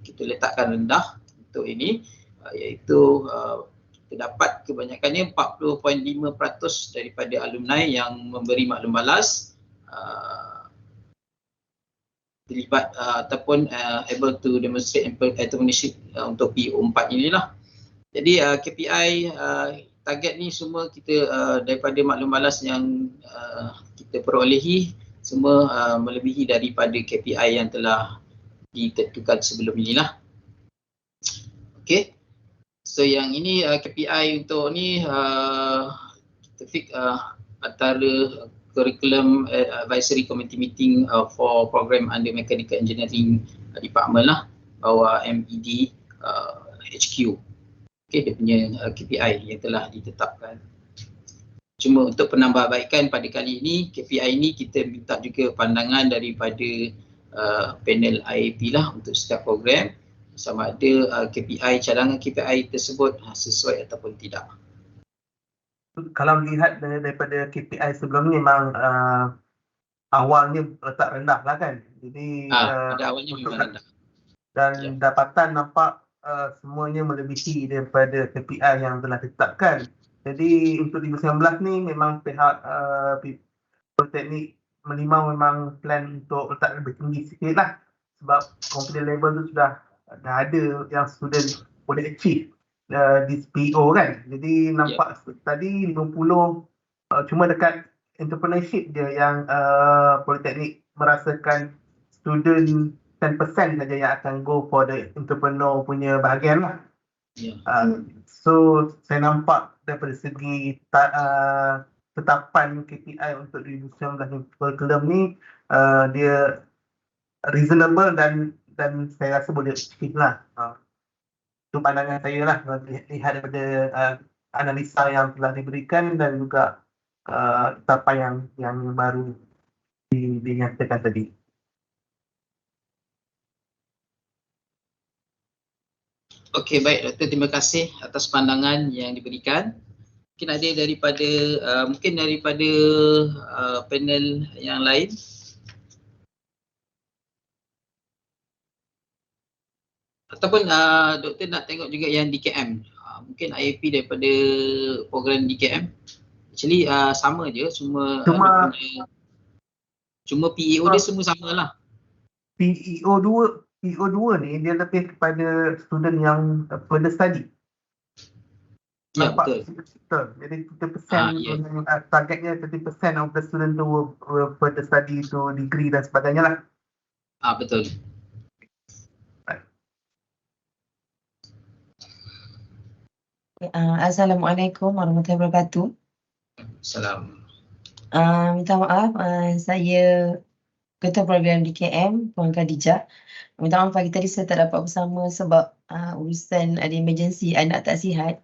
Kita letakkan rendah untuk ini, iaitu terdapat kebanyakannya 40.5% daripada alumni yang memberi maklum balas terlibat ataupun able to demonstrate entrepreneurship untuk PO4 inilah. Jadi KPI target ni semua kita daripada maklum balas yang kita perolehi semua melebihi daripada KPI yang telah ditentukan sebelum inilah. Okey. So yang ini KPI untuk ni kita fix antara curriculum advisory committee meeting for program under mechanical engineering department lah, bawah MED HQ. Okey, dia punya KPI yang telah ditetapkan. Cuma untuk penambahbaikan pada kali ini, KPI ini kita minta juga pandangan daripada panel IAP lah untuk setiap program. sama ada KPI, cadangan KPI tersebut sesuai ataupun tidak. Kalau melihat daripada KPI sebelum ni memang awalnya letak rendah lah kan. Jadi Pada awalnya untuk memang rendah. dan dapatan nampak semuanya melebihi daripada KPI yang telah ditetapkan. Jadi untuk 2019 ni memang pihak Politeknik Merlimau memang plan untuk letak lebih tinggi sikit lah. Sebab confidence level tu dah ada yang student boleh achieve di PO kan. Jadi nampak tadi 50 cuma dekat entrepreneurship dia yang Politeknik merasakan student 10% saja yang akan go for the entrepreneur punya bahagian lah. So saya nampak daripada segi tetapan KPI untuk 2019 curriculum ni dia reasonable dan saya rasa boleh achieve lah. Itu pandangan saya lah, lihat daripada analisa yang telah diberikan dan juga tetapan yang baru dinyatakan tadi. Okey, baik Doktor, terima kasih atas pandangan yang diberikan. Mungkin ada daripada panel yang lain. Ataupun Doktor nak tengok juga yang DKM. Mungkin IAP daripada program DKM. Actually sama je, cuma PEO dia semua sama lah. PEO2 ni dia lebih kepada student yang further study. Ya, nampak betul. Jadi 30% targetnya 30% of the student tu will further study to degree dan sebagainya lah. Betul. Assalamualaikum warahmatullahi wabarakatuh. Salam. Minta maaf, saya Ketua Program DKM, Puan Khadijah. Minta maaf pagi tadi saya tak dapat bersama sebab urusan ada emergency, anak tak sihat.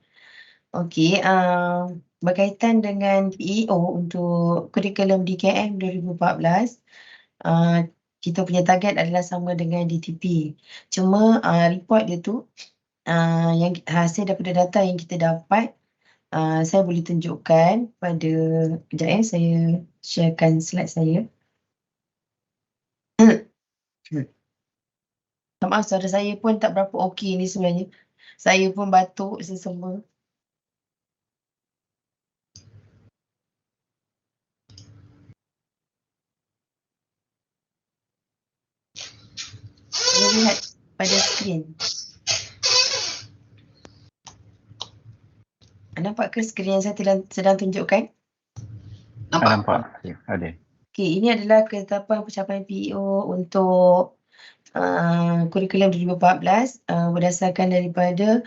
Okey, berkaitan dengan PEO untuk kurikulum DKM 2014, kita punya target adalah sama dengan DTP. Cuma report dia tu, yang hasil daripada data yang kita dapat, saya boleh tunjukkan pada, kejap saya sharekan slide saya. Maaf, suara saya pun tak berapa okey ni sebenarnya. Saya pun batuk semua. Saya lihat pada skrin. Nampak ke skrin yang saya sedang tunjukkan? Nampak. Ya, ada. Okey, ini adalah ketetapan pencapaian PEO untuk kurikulum 2014 berdasarkan daripada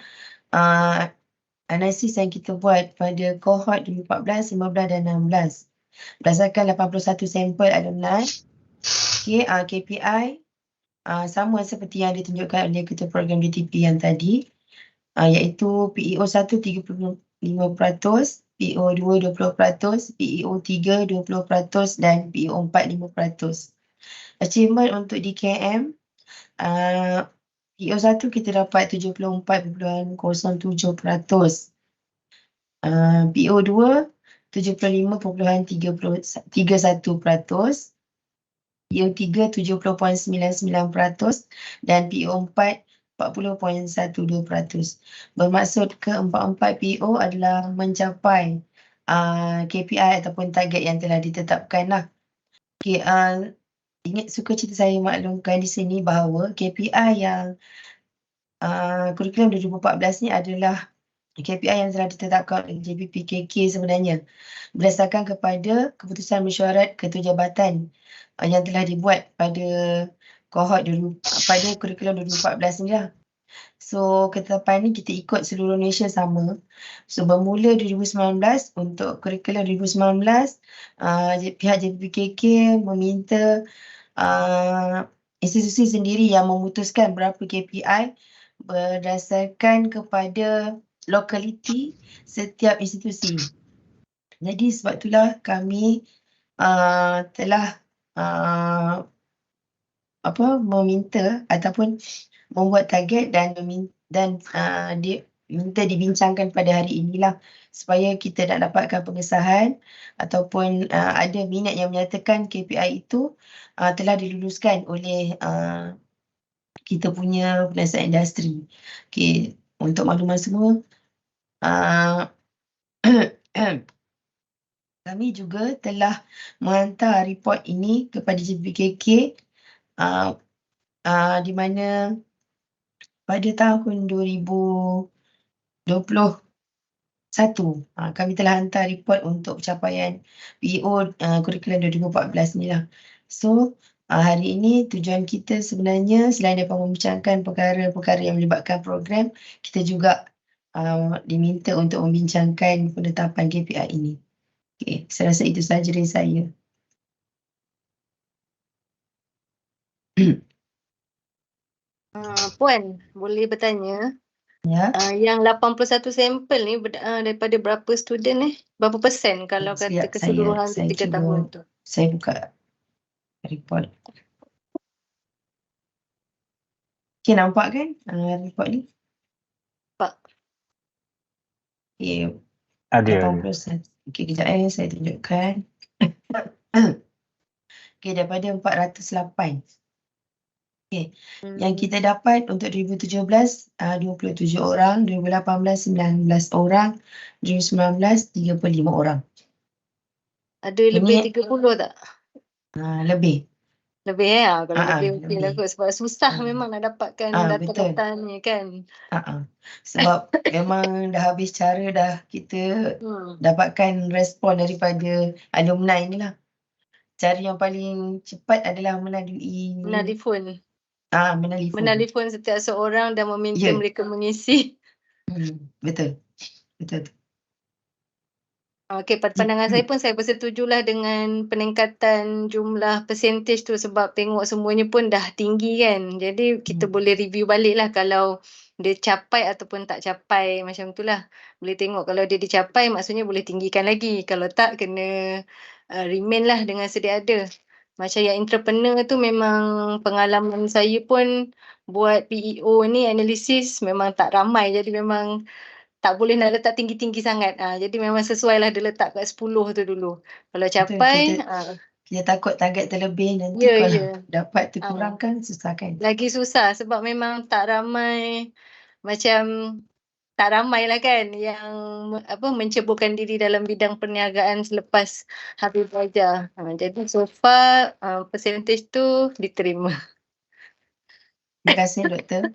analisis yang kita buat pada kohort 2014, 15 dan 16. Berdasarkan 81 sampel alumni, KPI sama seperti yang ditunjukkan oleh Ketua Program DTP yang tadi, iaitu PEO 1 35%, PEO 2 20%, PEO 3 20% dan PEO 4 5%. Achievement untuk DKM, PEO 1 kita dapat 74.07%, PEO 2 75.31%, PEO 3 70.99% dan PEO 4 40.12%. Bermaksud keempat-empat PEO adalah mencapai KPI ataupun target yang telah ditetapkan lah. Okay, suka cerita saya maklumkan di sini bahawa KPI yang kurikulum 2014 ni adalah KPI yang telah ditetapkan oleh JPPKK sebenarnya berdasarkan kepada keputusan mesyuarat ketua jabatan yang telah dibuat pada kohort pada kurikulum 2014 ni lah. So ketetapan ni kita ikut seluruh Malaysia sama. So bermula 2019 untuk kurikulum 2019 pihak JPPKK meminta institusi sendiri yang memutuskan berapa KPI berdasarkan kepada lokaliti setiap institusi. Jadi sebab itulah kami telah meminta ataupun membuat target dan dia minta dibincangkan pada hari inilah supaya kita nak dapatkan pengesahan ataupun ada minat yang menyatakan KPI itu telah diluluskan oleh kita punya penasihat industri. Okey, untuk makluman semua, kami juga telah menghantar report ini kepada JPKK di mana pada tahun 2021 kami telah hantar report untuk capaian PEO kurikulum 2014 ni lah. So hari ini tujuan kita sebenarnya selain daripada membincangkan perkara-perkara yang melibatkan program, kita juga diminta untuk membincangkan penetapan KPI ini. Okay, saya rasa itu sahaja dari saya. Puan, boleh bertanya? Ya. Yang 81 sampel ni daripada berapa student berapa persen kalau kata keseluruhan saya 3 tahun tu? Saya buka report. Okay, nampak kan report ni? Nampak. Okay, Ada. 80%. Okay, kejap saya tunjukkan. Okay, daripada 408. Okay, yang kita dapat untuk 2017, 27 orang, 2018, 19 orang, 2019, 35 orang. Ada lebih 30 tak? Lebih. Lebih kalau lebih okey lah lebih. kot. Sebab susah memang nak dapatkan data-data ni kan. Sebab memang dah habis cara dah kita dapatkan respon daripada alumni ni lah. Cara yang paling cepat adalah melalui Menelefon. Menelefon. Menelefon setiap seorang dan meminta mereka mengisi. Betul. Okey, pada pandangan saya pun saya bersetujulah dengan peningkatan jumlah percentage tu sebab tengok semuanya pun dah tinggi kan. Jadi kita boleh review balik lah kalau dia capai ataupun tak capai macam tu lah. Boleh tengok kalau dia dicapai maksudnya boleh tinggikan lagi. Kalau tak kena remain lah dengan sedia ada. Macam yang entrepreneur tu memang pengalaman saya pun buat PEO ni analisis memang tak ramai. Jadi memang tak boleh nak letak tinggi-tinggi sangat. Jadi memang sesuai lah dia letak kat 10 tu dulu. Kalau capai. Kita takut target terlebih nanti kalau dapat terkurangkan susah kan. Lagi susah sebab memang tak ramai tak ramai lah kan yang menceburkan diri dalam bidang perniagaan selepas habis belajar. Jadi so far percentage tu diterima. Terima kasih doktor.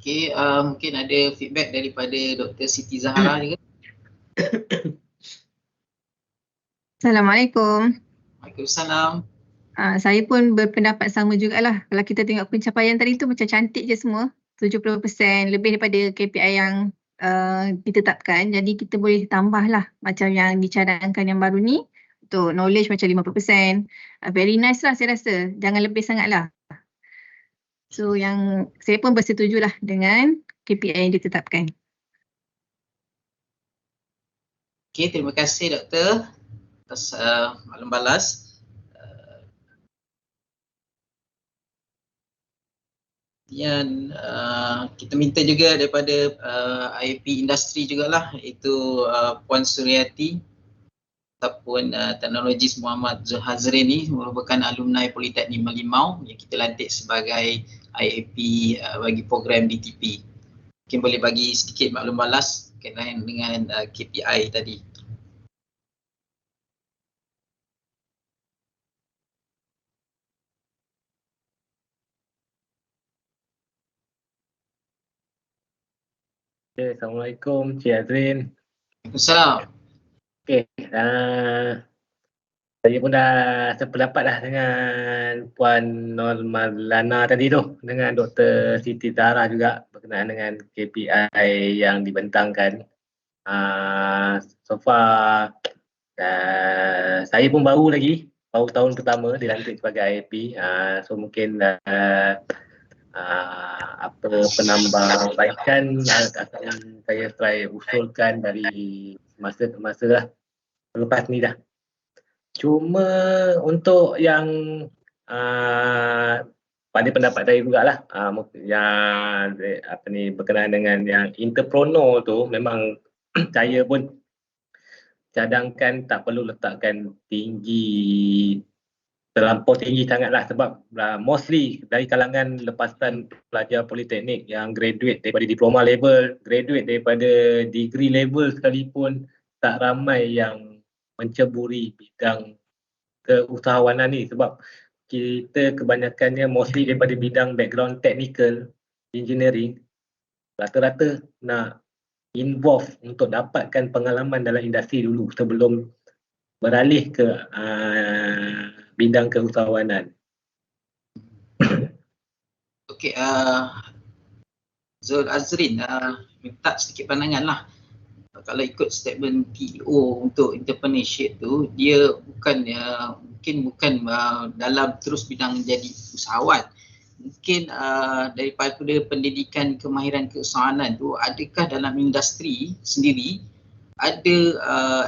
Okay, mungkin ada feedback daripada Dr. Siti Zahara juga. Assalamualaikum. Waalaikumsalam. Saya pun berpendapat sama jugalah. Kalau kita tengok pencapaian tadi tu macam cantik je semua. 70% lebih daripada KPI yang ditetapkan. Jadi kita boleh tambah lah macam yang dicadangkan yang baru ni. Untuk knowledge macam 50%. Very nice lah saya rasa. Jangan lebih sangat lah. So yang saya pun bersetuju lah dengan KPI yang ditetapkan. Okay, terima kasih doktor atas maklum balas. Dan kita minta juga daripada IAP industri jugalah, iaitu Puan Suryati ataupun teknologis Muhammad Zulhazrin ni merupakan alumni Politeknik Merlimau yang kita lantik sebagai IAP bagi program DTP. Mungkin boleh bagi sedikit maklum balas berkaitan dengan KPI tadi. Okay, Assalamualaikum Cik Azrin. Waalaikumsalam. Okay, saya pun dah sependapat dah dengan Puan Normalana tadi tu, dengan Dr. Siti Zahara juga berkenaan dengan KPI yang dibentangkan. So far Saya pun baru tahun pertama dilantik sebagai IAP. So mungkin apa penambahbaikan akan saya try usulkan dari masa ke masa lah lepas ni dah. Cuma untuk yang pada pendapat saya jugalah yang berkenaan dengan yang entrepreneur tu memang saya pun cadangkan tak perlu letakkan terlampau tinggi sangatlah sebab mostly dari kalangan lepasan pelajar politeknik yang graduate daripada diploma level, graduate daripada degree level sekalipun tak ramai yang menceburi bidang keusahawanan ni sebab kita kebanyakannya mostly daripada bidang background technical, engineering, rata-rata nak involve untuk dapatkan pengalaman dalam industri dulu sebelum beralih ke bidang keusahawanan. Okey, Zul Azrin minta sedikit pandangan lah. Kalau ikut statement PO untuk entrepreneurship tu, dia bukan dalam terus bidang jadi usahawan. Mungkin daripada pendidikan kemahiran keusahawanan tu, adakah dalam industri sendiri ada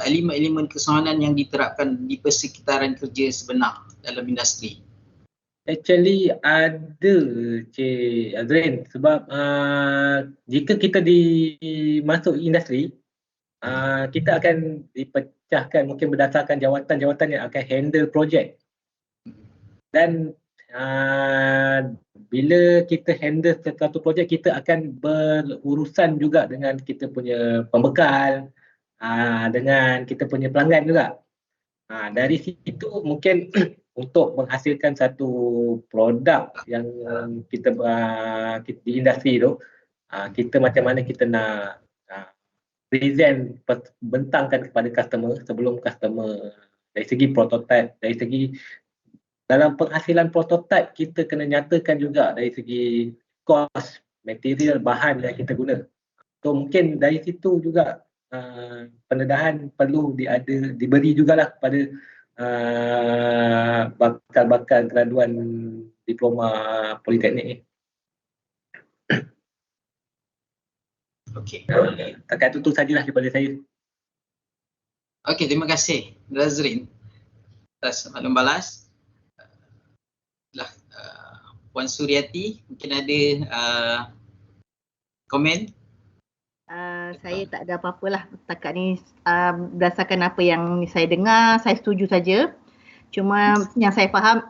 elemen-elemen keusahawanan yang diterapkan di persekitaran kerja sebenar dalam industri? Actually ada Cik Azrin sebab jika kita masuk industri, kita akan dipecahkan mungkin berdasarkan jawatan-jawatan yang akan handle projek. Dan bila kita handle satu projek, kita akan berurusan juga dengan kita punya pembekal, dengan kita punya pelanggan juga. Dari situ mungkin untuk menghasilkan satu produk yang kita di industri tu, kita macam mana kita nak present, bentangkan kepada customer sebelum customer dari segi prototype, dari segi dalam penghasilan prototype kita kena nyatakan juga dari segi cost, material, bahan yang kita guna. So mungkin dari situ juga pendedahan perlu diberi jugalah kepada bakal-bakal graduan diploma politeknik ni. Okey. Takat itu sajalah daripada saya. Okey, terima kasih Razrin atas maklum balas. Puan Suryati mungkin ada komen? Saya tak ada apa-apa lah setakat ni, berdasarkan apa yang saya dengar, saya setuju saja. Cuma yang saya faham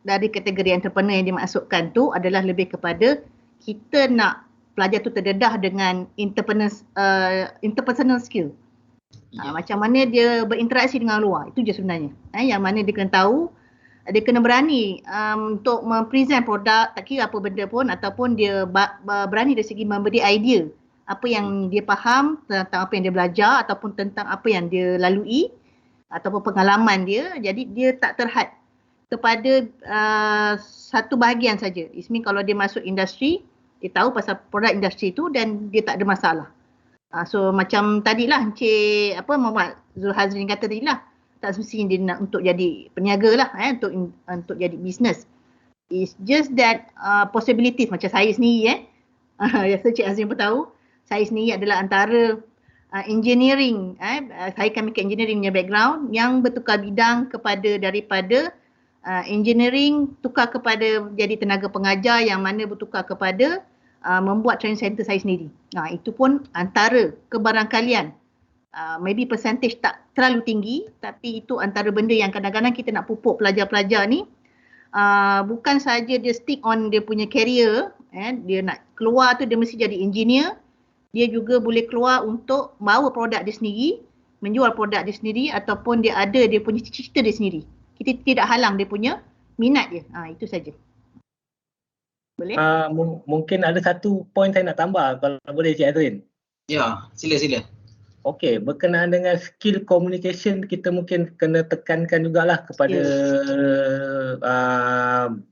dari kategori entrepreneur yang dimasukkan tu adalah lebih kepada kita nak pelajar tu terdedah dengan interpersonal skill. Macam mana dia berinteraksi dengan luar, itu je sebenarnya. Yang mana dia kena tahu, dia kena berani untuk mempresent produk, tak kira apa benda pun, ataupun dia berani dari segi memberi idea apa yang dia faham tentang apa yang dia belajar ataupun tentang apa yang dia lalui ataupun pengalaman dia. Jadi dia tak terhad kepada satu bahagian saja. It means kalau dia masuk industri, dia tahu pasal produk industri tu dan dia tak ada masalah. So macam tadilah Encik Muhammad Zul Hazrin kata tadilah, tak semestinya dia nak untuk jadi peniaga lah, untuk jadi bisnes. It's just that possibilities macam saya sendiri rasa Cik Azrin pun tahu, saya sendiri adalah antara engineering, saya kan ke engineering punya background yang bertukar bidang daripada engineering tukar kepada jadi tenaga pengajar, yang mana bertukar kepada membuat training center saya sendiri. Itu pun antara kebarangkalian. Maybe percentage tak terlalu tinggi, tapi itu antara benda yang kadang-kadang kita nak pupuk pelajar-pelajar ni. Bukan saja dia stick on dia punya career, dia nak keluar tu dia mesti jadi engineer. Dia juga boleh keluar untuk bawa produk dia sendiri, menjual produk dia sendiri, ataupun dia punya cita-cita dia sendiri. Kita tidak halang dia punya minat dia. Itu saja. Boleh? Mungkin ada satu point saya nak tambah kalau boleh Cik Azrin. Ya, sila. Okey, berkenaan dengan skill communication, kita mungkin kena tekankan jugalah kepada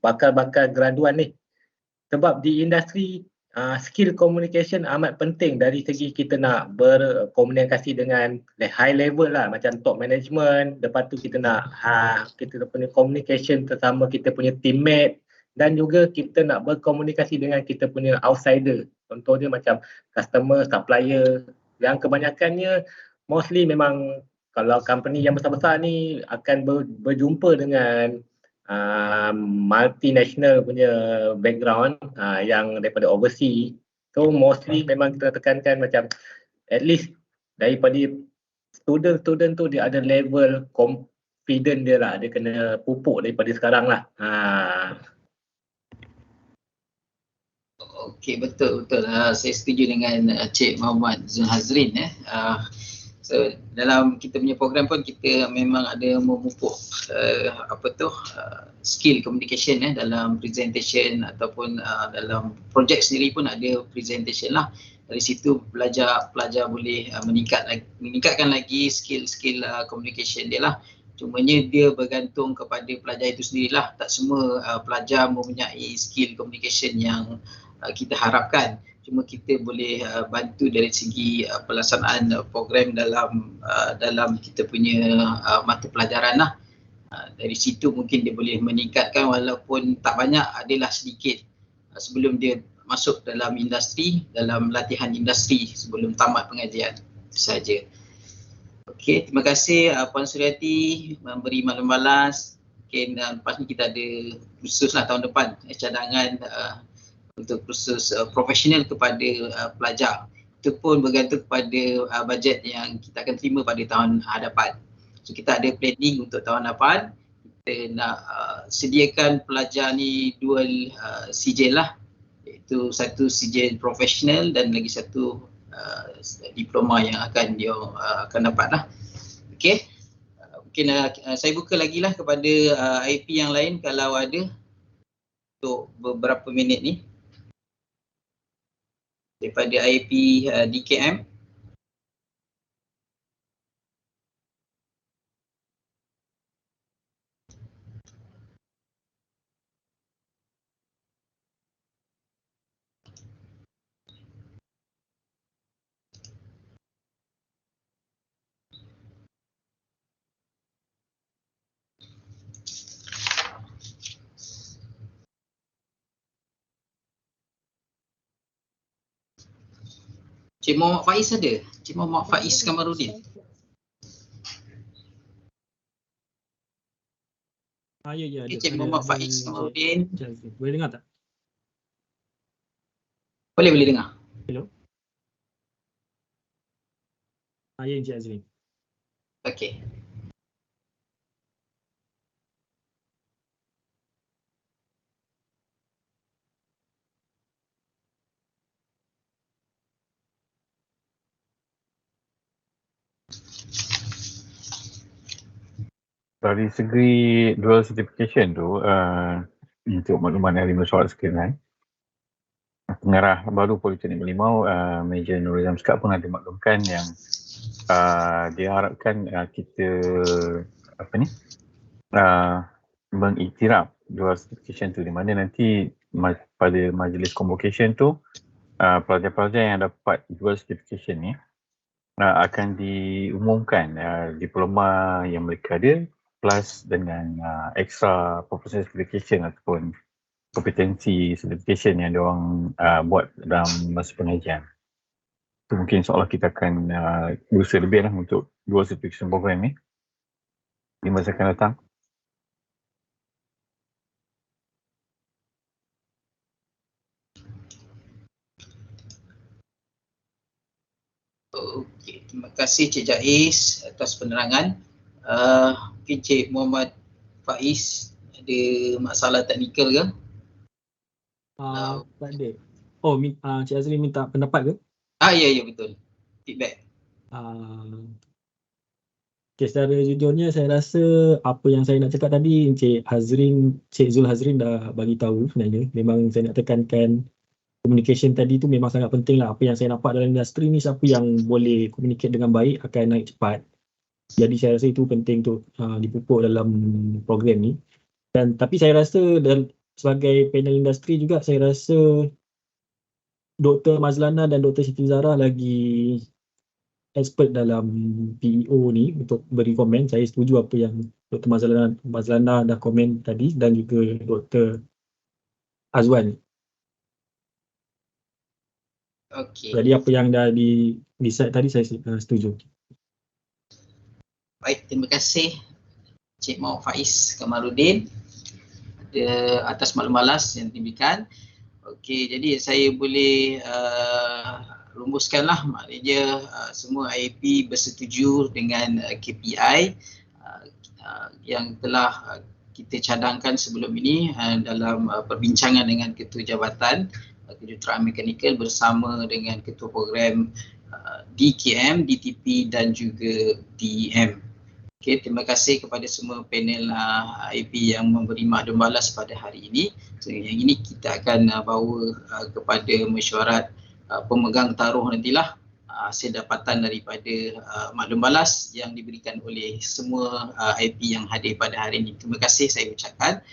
bakal-bakal graduan ni. Sebab di industri skill communication amat penting dari segi kita nak berkomunikasi dengan high level lah, macam top management. Lepas tu kita nak kita punya communication bersama kita punya teammate, dan juga kita nak berkomunikasi dengan kita punya outsider. Contohnya macam customer, supplier, yang kebanyakannya mostly memang kalau company yang besar-besar ni akan berjumpa dengan multinational punya background yang daripada overseas. So mostly memang kita tekankan macam at least daripada student tu dia ada level confident dia lah, dia kena pupuk daripada sekarang lah. Okey, betul. Saya setuju dengan Cik Muhammad Zul Hazrin. So dalam kita punya program pun kita memang ada memupuk skill communication dalam presentation ataupun dalam projek sendiri pun ada presentation lah. Dari situ pelajar boleh meningkatkan lagi skill communication dia lah. Cumanya dia bergantung kepada pelajar itu sendirilah. Tak semua pelajar mempunyai skill communication yang kita harapkan. Cuma kita boleh bantu dari segi pelaksanaan program dalam kita punya mata pelajaran lah. Dari situ mungkin dia boleh meningkatkan walaupun tak banyak, adalah sedikit sebelum dia masuk dalam industri, dalam latihan industri sebelum tamat pengajian. Itu saja. Okey, terima kasih Puan Suryati memberi maklumat balas. Mungkin lepas ni kita ada kursus lah tahun depan, cadangan untuk kursus profesional kepada pelajar. Itu pun bergantung kepada bajet yang kita akan terima pada tahun hadapan. So kita ada planning untuk tahun hadapan. Kita nak sediakan pelajar ni dual sijil lah, iaitu satu sijil profesional dan lagi satu diploma yang akan dia akan dapat lah. Okey. Mungkin saya buka lagi lah kepada IP yang lain kalau ada untuk beberapa minit ni. Daripada IP DKM. Cik Muhammad Faiz ada? Cik Muhammad Faiz Kamarudin. Ya, ada. Cik Muhammad Faiz Kamarudin. Boleh dengar tak? Boleh dengar. Hello. Ya, Encik Azrin. Okey. Dari segi dual certification tu, untuk makluman dari mesyuarat sekalian, pengarah baru Politeknik Merlimau, Major Nurul Zamskar pun ada maklumkan yang dia harapkan kita mengiktiraf dual certification tu, di mana nanti pada majlis convocation tu pelajar-pelajar yang dapat dual certification ni akan diumumkan diploma yang mereka ada plus dengan extra professional certification ataupun kompetensi certification yang diorang buat dalam masa pengajian. Itu mungkin insyaAllah kita akan berusaha lebih lah untuk dual certification program ni di masa akan datang. Okey, terima kasih Cik Jais atas penerangan. Mungkin Cik Muhammad Faiz ada masalah teknikal ke? Tak ada. Oh, Cik Azrin minta pendapat ke? Ya betul. Feedback. Okay, secara jujurnya saya rasa apa yang saya nak cakap tadi Cik Zul Hazrin dah bagi tahu sebenarnya. Memang saya nak tekankan communication tadi tu memang sangat penting lah. Apa yang saya nampak dalam industri ni, siapa yang boleh communicate dengan baik akan naik cepat. Jadi saya rasa itu penting tu dipupuk dalam program ni. Dan tapi saya rasa sebagai panel industri juga, saya rasa Dr. Mazlana dan Dr. Siti Zara lagi expert dalam PEO ni untuk beri komen. Saya setuju apa yang Dr. Mazlana dah komen tadi dan juga Dr. Azwan. Okey. Jadi apa yang dah di-decide tadi saya setuju. Baik, terima kasih Cik Mau Faiz Kamarudin atas maklumat balas yang diberikan. Okey, jadi saya boleh rumuskanlah, maknanya semua IAP bersetuju dengan KPI yang telah kita cadangkan sebelum ini dalam perbincangan dengan Ketua Jabatan Kejuruteraan Mekanikal bersama dengan Ketua Program DKM, DTP dan juga DM. Okay, terima kasih kepada semua panel IAP yang memberi maklum balas pada hari ini. So, yang ini kita akan bawa kepada mesyuarat pemegang taruh nantilah hasil dapatan daripada maklum balas yang diberikan oleh semua IAP yang hadir pada hari ini. Terima kasih saya ucapkan.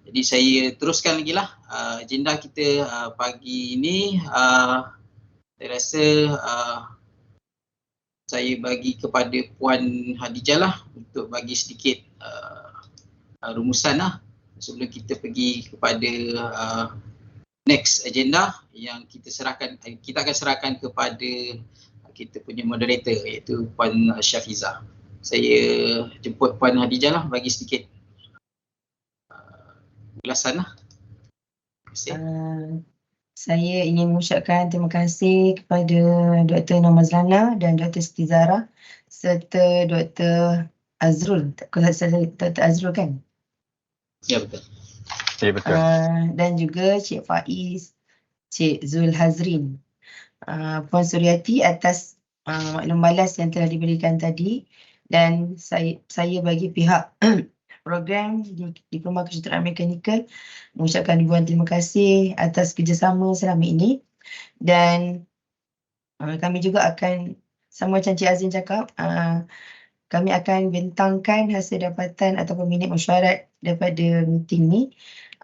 Jadi saya teruskan lagi lah agenda kita pagi ini. Saya rasa saya bagi kepada Puan Hadijah lah untuk bagi sedikit rumusan lah sebelum kita pergi kepada next agenda yang kita akan serahkan kepada kita punya moderator iaitu Puan Syafiza. Saya jemput Puan Hadijah lah bagi sedikit ulasan lah. Terima kasih. Saya ingin mengucapkan terima kasih kepada Dr. Nur Mazlana dan Dr. Siti Zara serta Dr. Azrul. Dr. Azrul kan? Ya, betul. Ya, betul. Dan juga Cik Faiz, Cik Zul Hazrin, Puan Suryati atas maklum balas yang telah diberikan tadi, dan saya bagi pihak program Diploma Kejuruteraan Mekanikal mengucapkan ribuan terima kasih atas kerjasama selama ini. Dan kami juga akan, sama macam Cik Azrin cakap, kami akan bentangkan hasil dapatan ataupun minit mesyuarat daripada meeting ni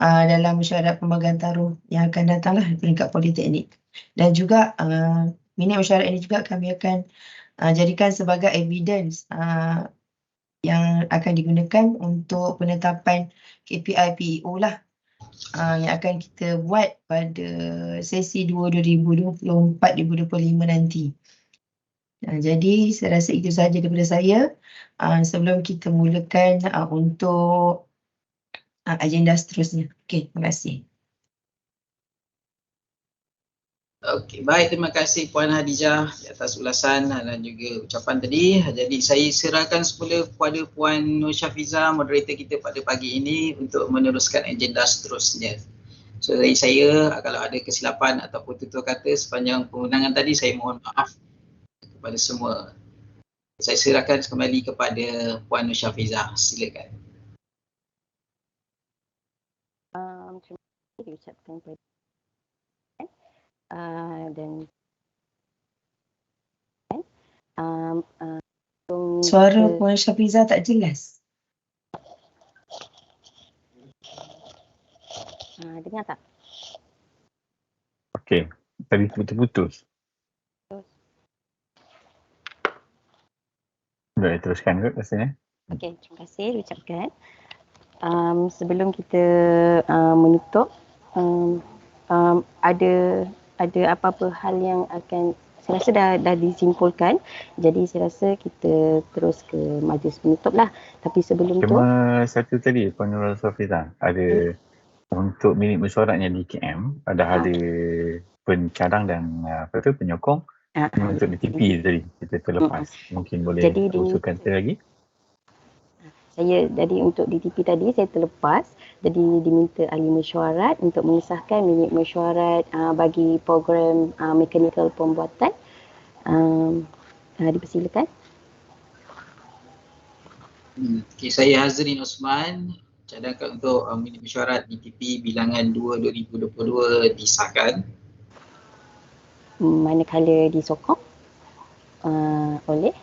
dalam mesyuarat pemegang taruh yang akan datanglah peringkat politeknik. Dan juga minit mesyuarat ini juga kami akan jadikan sebagai evidence yang akan digunakan untuk penetapan KPI PEO lah yang akan kita buat pada sesi 2024-2025 nanti. Jadi saya rasa itu sahaja daripada saya sebelum kita mulakan untuk agenda seterusnya. Okey, terima kasih. Okey, baik, terima kasih Puan Hadijah atas ulasan dan juga ucapan tadi. Jadi saya serahkan semula kepada Puan Nur Syafiza, moderator kita pada pagi ini untuk meneruskan agenda seterusnya. So dari saya, kalau ada kesilapan ataupun tutur kata sepanjang pengundangan tadi, saya mohon maaf kepada semua. Saya serahkan kembali kepada Puan Nur Syafiza. Silakan. Terima kasih diucapkan kepada dan Suara Puan Syafiza tak jelas. Dengar tak? Okey, tadi putus-putus. Boleh teruskan kot rasanya. Okey, terima kasih diucapkan. Sebelum kita menutup, ada apa-apa hal yang akan, saya rasa dah disimpulkan. Jadi saya rasa kita terus ke majlis penutup lah. Tapi sebelum tu, cuma satu tadi Puan Nur Syafiza, ada untuk minit mesyuaratnya di KM ada pencadang dan penyokong. Untuk DTP tadi kita terlepas. Mungkin boleh usulkan lagi. Jadi untuk DTP tadi saya terlepas, jadi diminta ahli mesyuarat untuk mengesahkan minit mesyuarat bagi program mekanikal pembuatan. Dipersilakan. Okay, saya Hazrin Osman, cadangkan untuk minit mesyuarat DTP bilangan 2 2022 disahkan. Manakala disokong oleh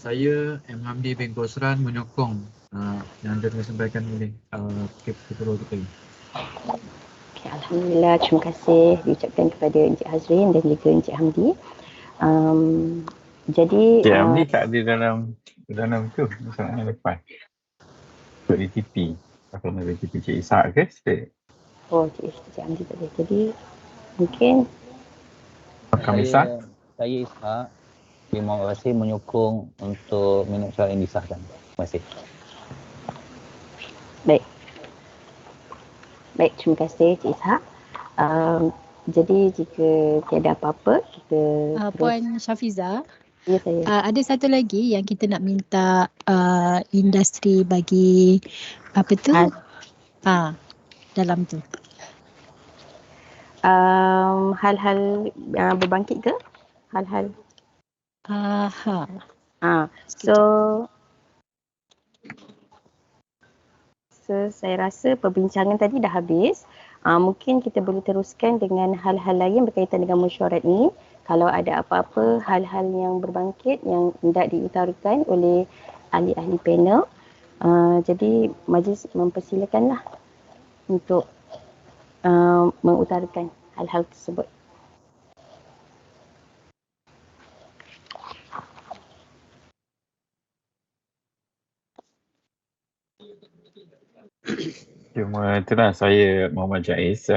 saya M. Hamdi bin Gosran menyokong yang anda sampaikan oleh ketua kita ini. Okay, Alhamdulillah, terima kasih diucapkan kepada Encik Hazrin dan juga Encik Hamdi. Jadi Encik Hamdi tak ada dalam tu, misalnya lepas untuk DTP. Apa nama DTP Cik Ishak ke? Oh, Encik Hamdi tak ada. Jadi mungkin Saya Ishak, terima kasih menyokong untuk minit syarat yang disahkan. Terima kasih. Baik, terima kasih Cik Ishak. Jadi jika tiada apa-apa, kita Puan Syafiza, ya saya. ada satu lagi yang kita nak minta industri bagi apa tu? Dalam tu. Hal-hal berbangkit ke? Hal-hal. So saya rasa perbincangan tadi dah habis. Mungkin kita boleh teruskan dengan hal-hal lain berkaitan dengan mesyuarat ini. Kalau ada apa-apa hal-hal yang berbangkit yang hendak diutarakan oleh ahli-ahli panel, jadi majlis mempersilakanlah untuk mengutarakan hal-hal tersebut. Cuma itulah, saya Muhammad Jaiz,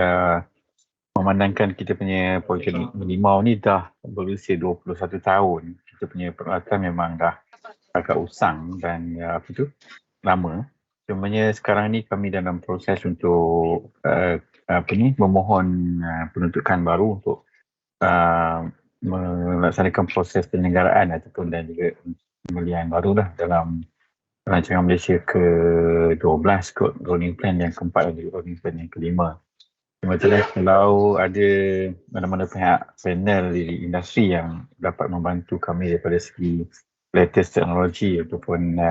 memandangkan kita punya Polytechnic Merlimau ni dah berusia 21 tahun. Kita punya peralatan memang dah agak usang dan lama. Cumanya sekarang ni kami dalam proses untuk memohon penuntukan baru untuk melaksanakan proses penyelenggaraan ataupun dan juga pembelian baru dalam rancangan Malaysia ke-12 kot, rolling plan yang keempat dan rolling plan yang kelima. Cuma kalau ada mana-mana pihak panel di industri yang dapat membantu kami daripada segi latest teknologi ataupun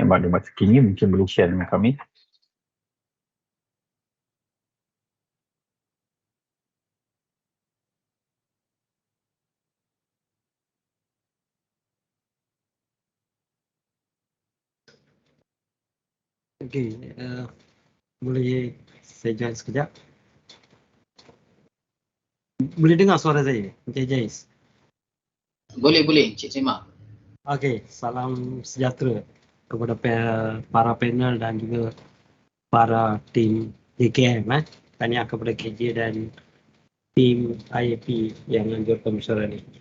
maklumat terkini, mungkin boleh share dengan kami. Okey, boleh saya join sekejap? Boleh dengar suara saya, Encik Jais? Boleh, Encik Semak. Okey, salam sejahtera kepada para panel dan juga para tim JKM. Tahniah kepada KJ dan tim IAP yang menganjurkan mesyuarat ini.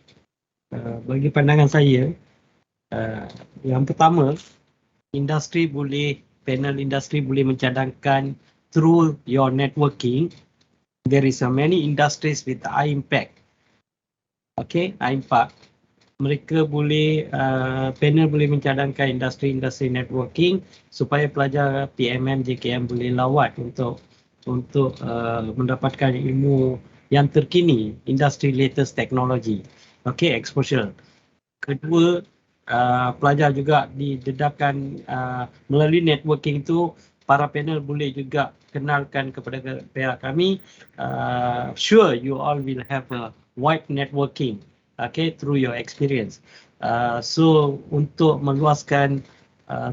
Bagi pandangan saya, yang pertama, panel industri boleh mencadangkan through your networking. There is many industries with high impact. Okay, high impact. Mereka boleh, panel boleh mencadangkan industri networking supaya pelajar PMM, JKM boleh lawat untuk mendapatkan ilmu yang terkini, industri latest technology. Okay, exposure. Kedua, pelajar juga didedahkan melalui networking itu, para panel boleh juga kenalkan kepada pihak kami. Sure, you all will have a wide networking, okay, through your experience. So untuk meluaskan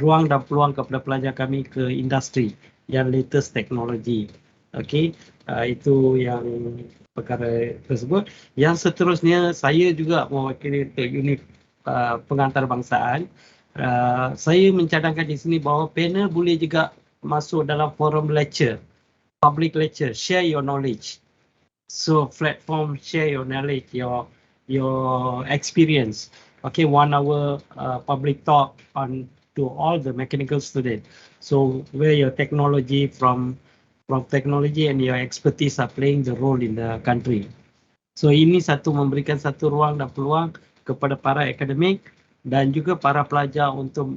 ruang dan peluang kepada pelajar kami ke industri yang latest teknologi, okay, itu yang perkara tersebut. Yang seterusnya, saya juga mewakili unit pengantarbangsaan. Saya mencadangkan di sini bahawa panel boleh juga masuk dalam forum lecture, public lecture, share your knowledge. So platform share your knowledge, your experience. Okay, 1 hour public talk to all the mechanical students. So where your technology from technology and your expertise are playing the role in the country. So ini memberikan satu ruang dan peluang kepada para akademik dan juga para pelajar untuk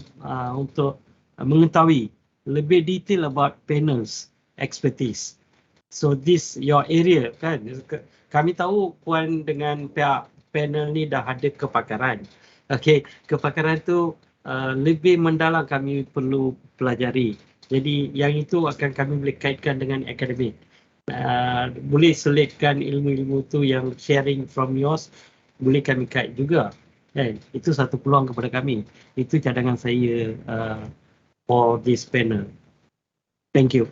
mengetahui lebih detail about panels expertise. So this your area kan. Kami tahu Puan dengan pihak panel ni dah ada kepakaran. Okay, kepakaran tu lebih mendalam kami perlu pelajari. Jadi yang itu akan kami boleh kaitkan dengan akademik. Boleh selitkan ilmu-ilmu tu yang sharing from yours, boleh kami kait juga. Itu satu peluang kepada kami. Itu cadangan saya for this panel. Thank you.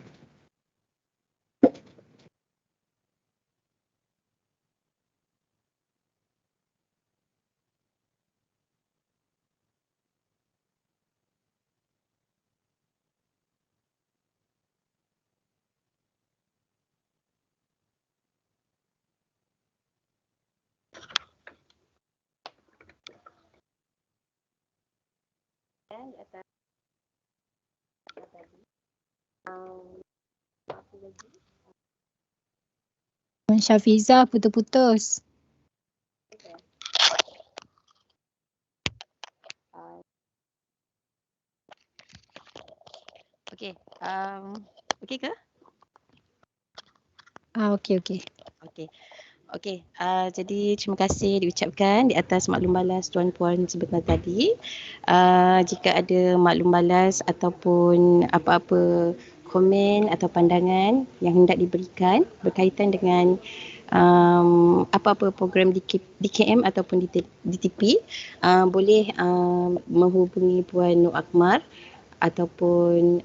Di atas tadi. Apa lagi? Puan Syafiza putus-putus. Okey, okey ke? Okey. Okey, jadi terima kasih diucapkan di atas maklum balas tuan-puan sebentar tadi. Jika ada maklum balas ataupun apa-apa komen atau pandangan yang hendak diberikan berkaitan dengan apa-apa program DKM ataupun DTP, boleh menghubungi Puan Nur Akmal ataupun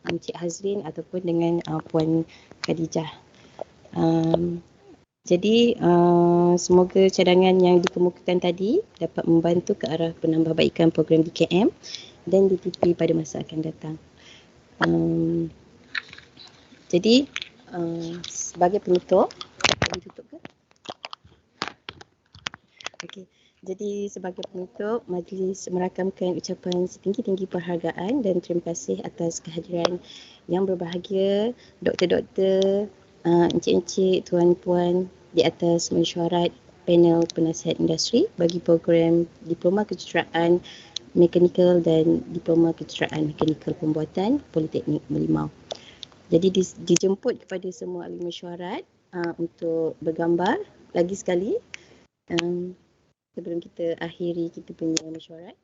Encik Hazrin ataupun dengan Puan Khadijah. Jadi semoga cadangan yang dikemukakan tadi dapat membantu ke arah penambahbaikan program DKM dan DTP pada masa akan datang. Jadi sebagai penutup, boleh tutup ke? Okey. Jadi sebagai penutup, majlis merakamkan ucapan setinggi-tinggi penghargaan dan terima kasih atas kehadiran yang berbahagia, doktor-doktor, encik-encik, tuan-puan di atas mesyuarat panel penasihat industri bagi program Diploma Kejuruteraan Mekanikal dan Diploma Kejuruteraan Mekanikal Pembuatan Politeknik Merlimau. Jadi dijemput kepada semua ahli mesyuarat untuk bergambar lagi sekali. Sebelum kita akhiri kita punya mesyuarat.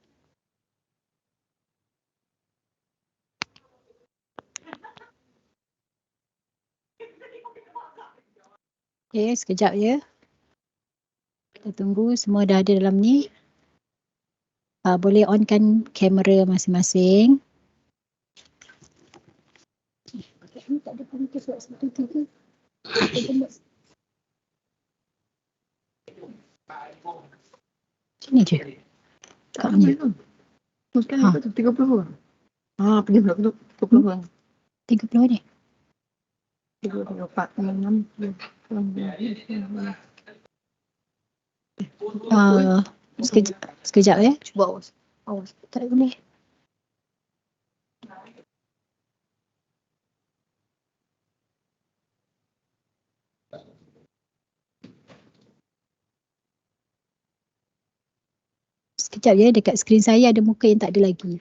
Okey, sekejap ya. Kita tunggu semua dah ada dalam ni. Boleh onkan kamera masing-masing. Ni tak ada pengikut sebab sebetulnya ke? Sini je. Kat mana? Sekarang itu 30 orang. Pergi pula tu 20 orang. 30 ni? 3, 4, 5, 6, 7. Sekejap ya. Cuba awas. Tak ada boleh. Sekejap ya, dekat skrin saya ada muka yang tak ada lagi.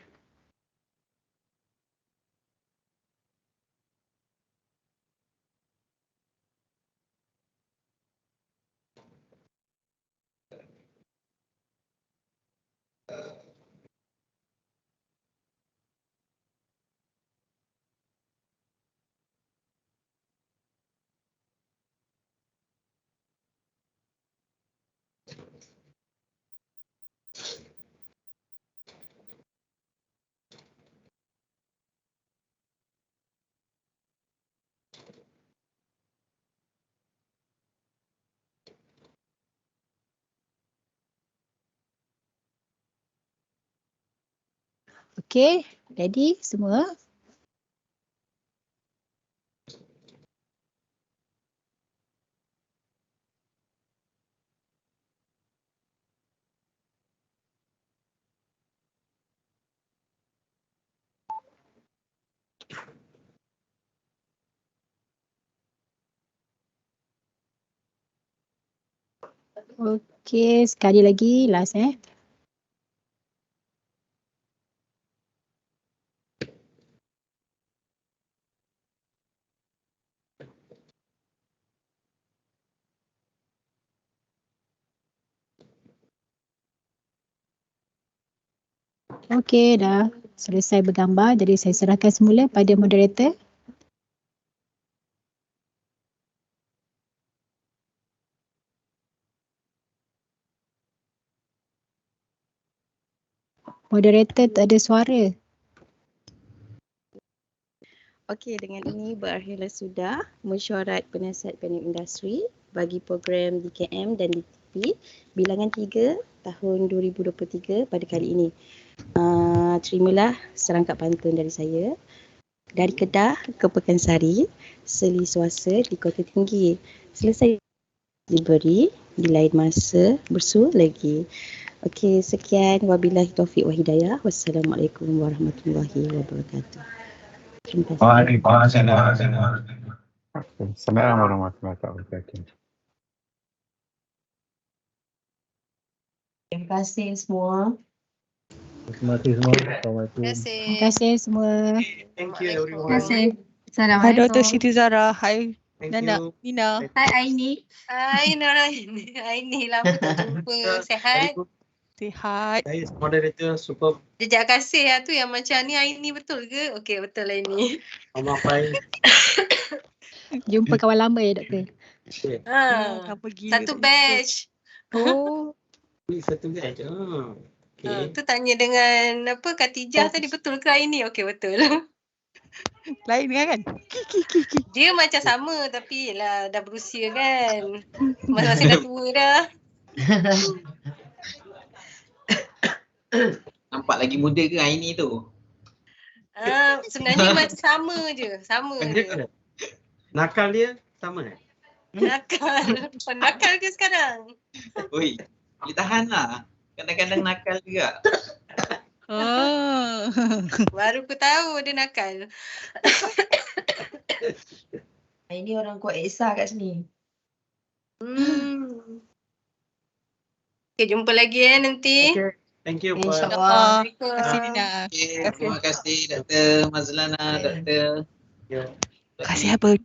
Okey, ready semua? Okey, sekali lagi last Okey, dah selesai bergambar. Jadi saya serahkan semula pada moderator. Moderator tak ada suara. Okey, dengan ini berakhirlah sudah mesyuarat penasihat panel industri bagi program DKM dan DTP bilangan 3 tahun 2023 pada kali ini. Terimalah serangkap pantun dari saya. Dari Kedah ke Pekansari, seli suasa di Kota Tinggi. Selesai diberi, di lain masa bersua lagi. Okey, sekian. Wabillahi taufiq wa hidayah. Wassalamualaikum warahmatullahi wabarakatuh. Terima kasih. Assalamualaikum warahmatullahi wabarakatuh. Terima kasih semua. Terima kasih semua. Assalamualaikum. Terima kasih semua. Thank you everyone. Terima kasih. Hai Assalamualaikum. Dr. Siti Zara. Hai Thank Nana. you. Nina. Hai Aini. Hai Noraini. Aini lama tak jumpa. Sehat? Sihat. Saya moderator super Jejak kasih lah tu yang macam ni Aini betul ke? Okey, betul Aini. Amapai. Jumpa kawan lama ya doktor. Ha. Satu batch. Oh. Ini satu batch. Okay. Tu tanya dengan apa Khatijah tadi betul ke Aini? Okey, betul. Lain kan? Dia macam sama tapi yelah dah berusia kan. Masing-masing dah tua dah. Nampak lagi muda ke Aini tu? Sebenarnya macam sama je. Sama je. Nakal dia sama kan? Nakal. Penakal ke sekarang? Oi, boleh tahan lah. Kadang-kadang nakal juga. Oh. Baru aku tahu dia nakal. Ini orang kuat Eksa kat sini. Okay, jumpa lagi nanti. Okay. Thank you. InsyaAllah. Terima kasih Nina. Okay, terima kasih Dr. Mazlana, Dr. Terima kasih apa?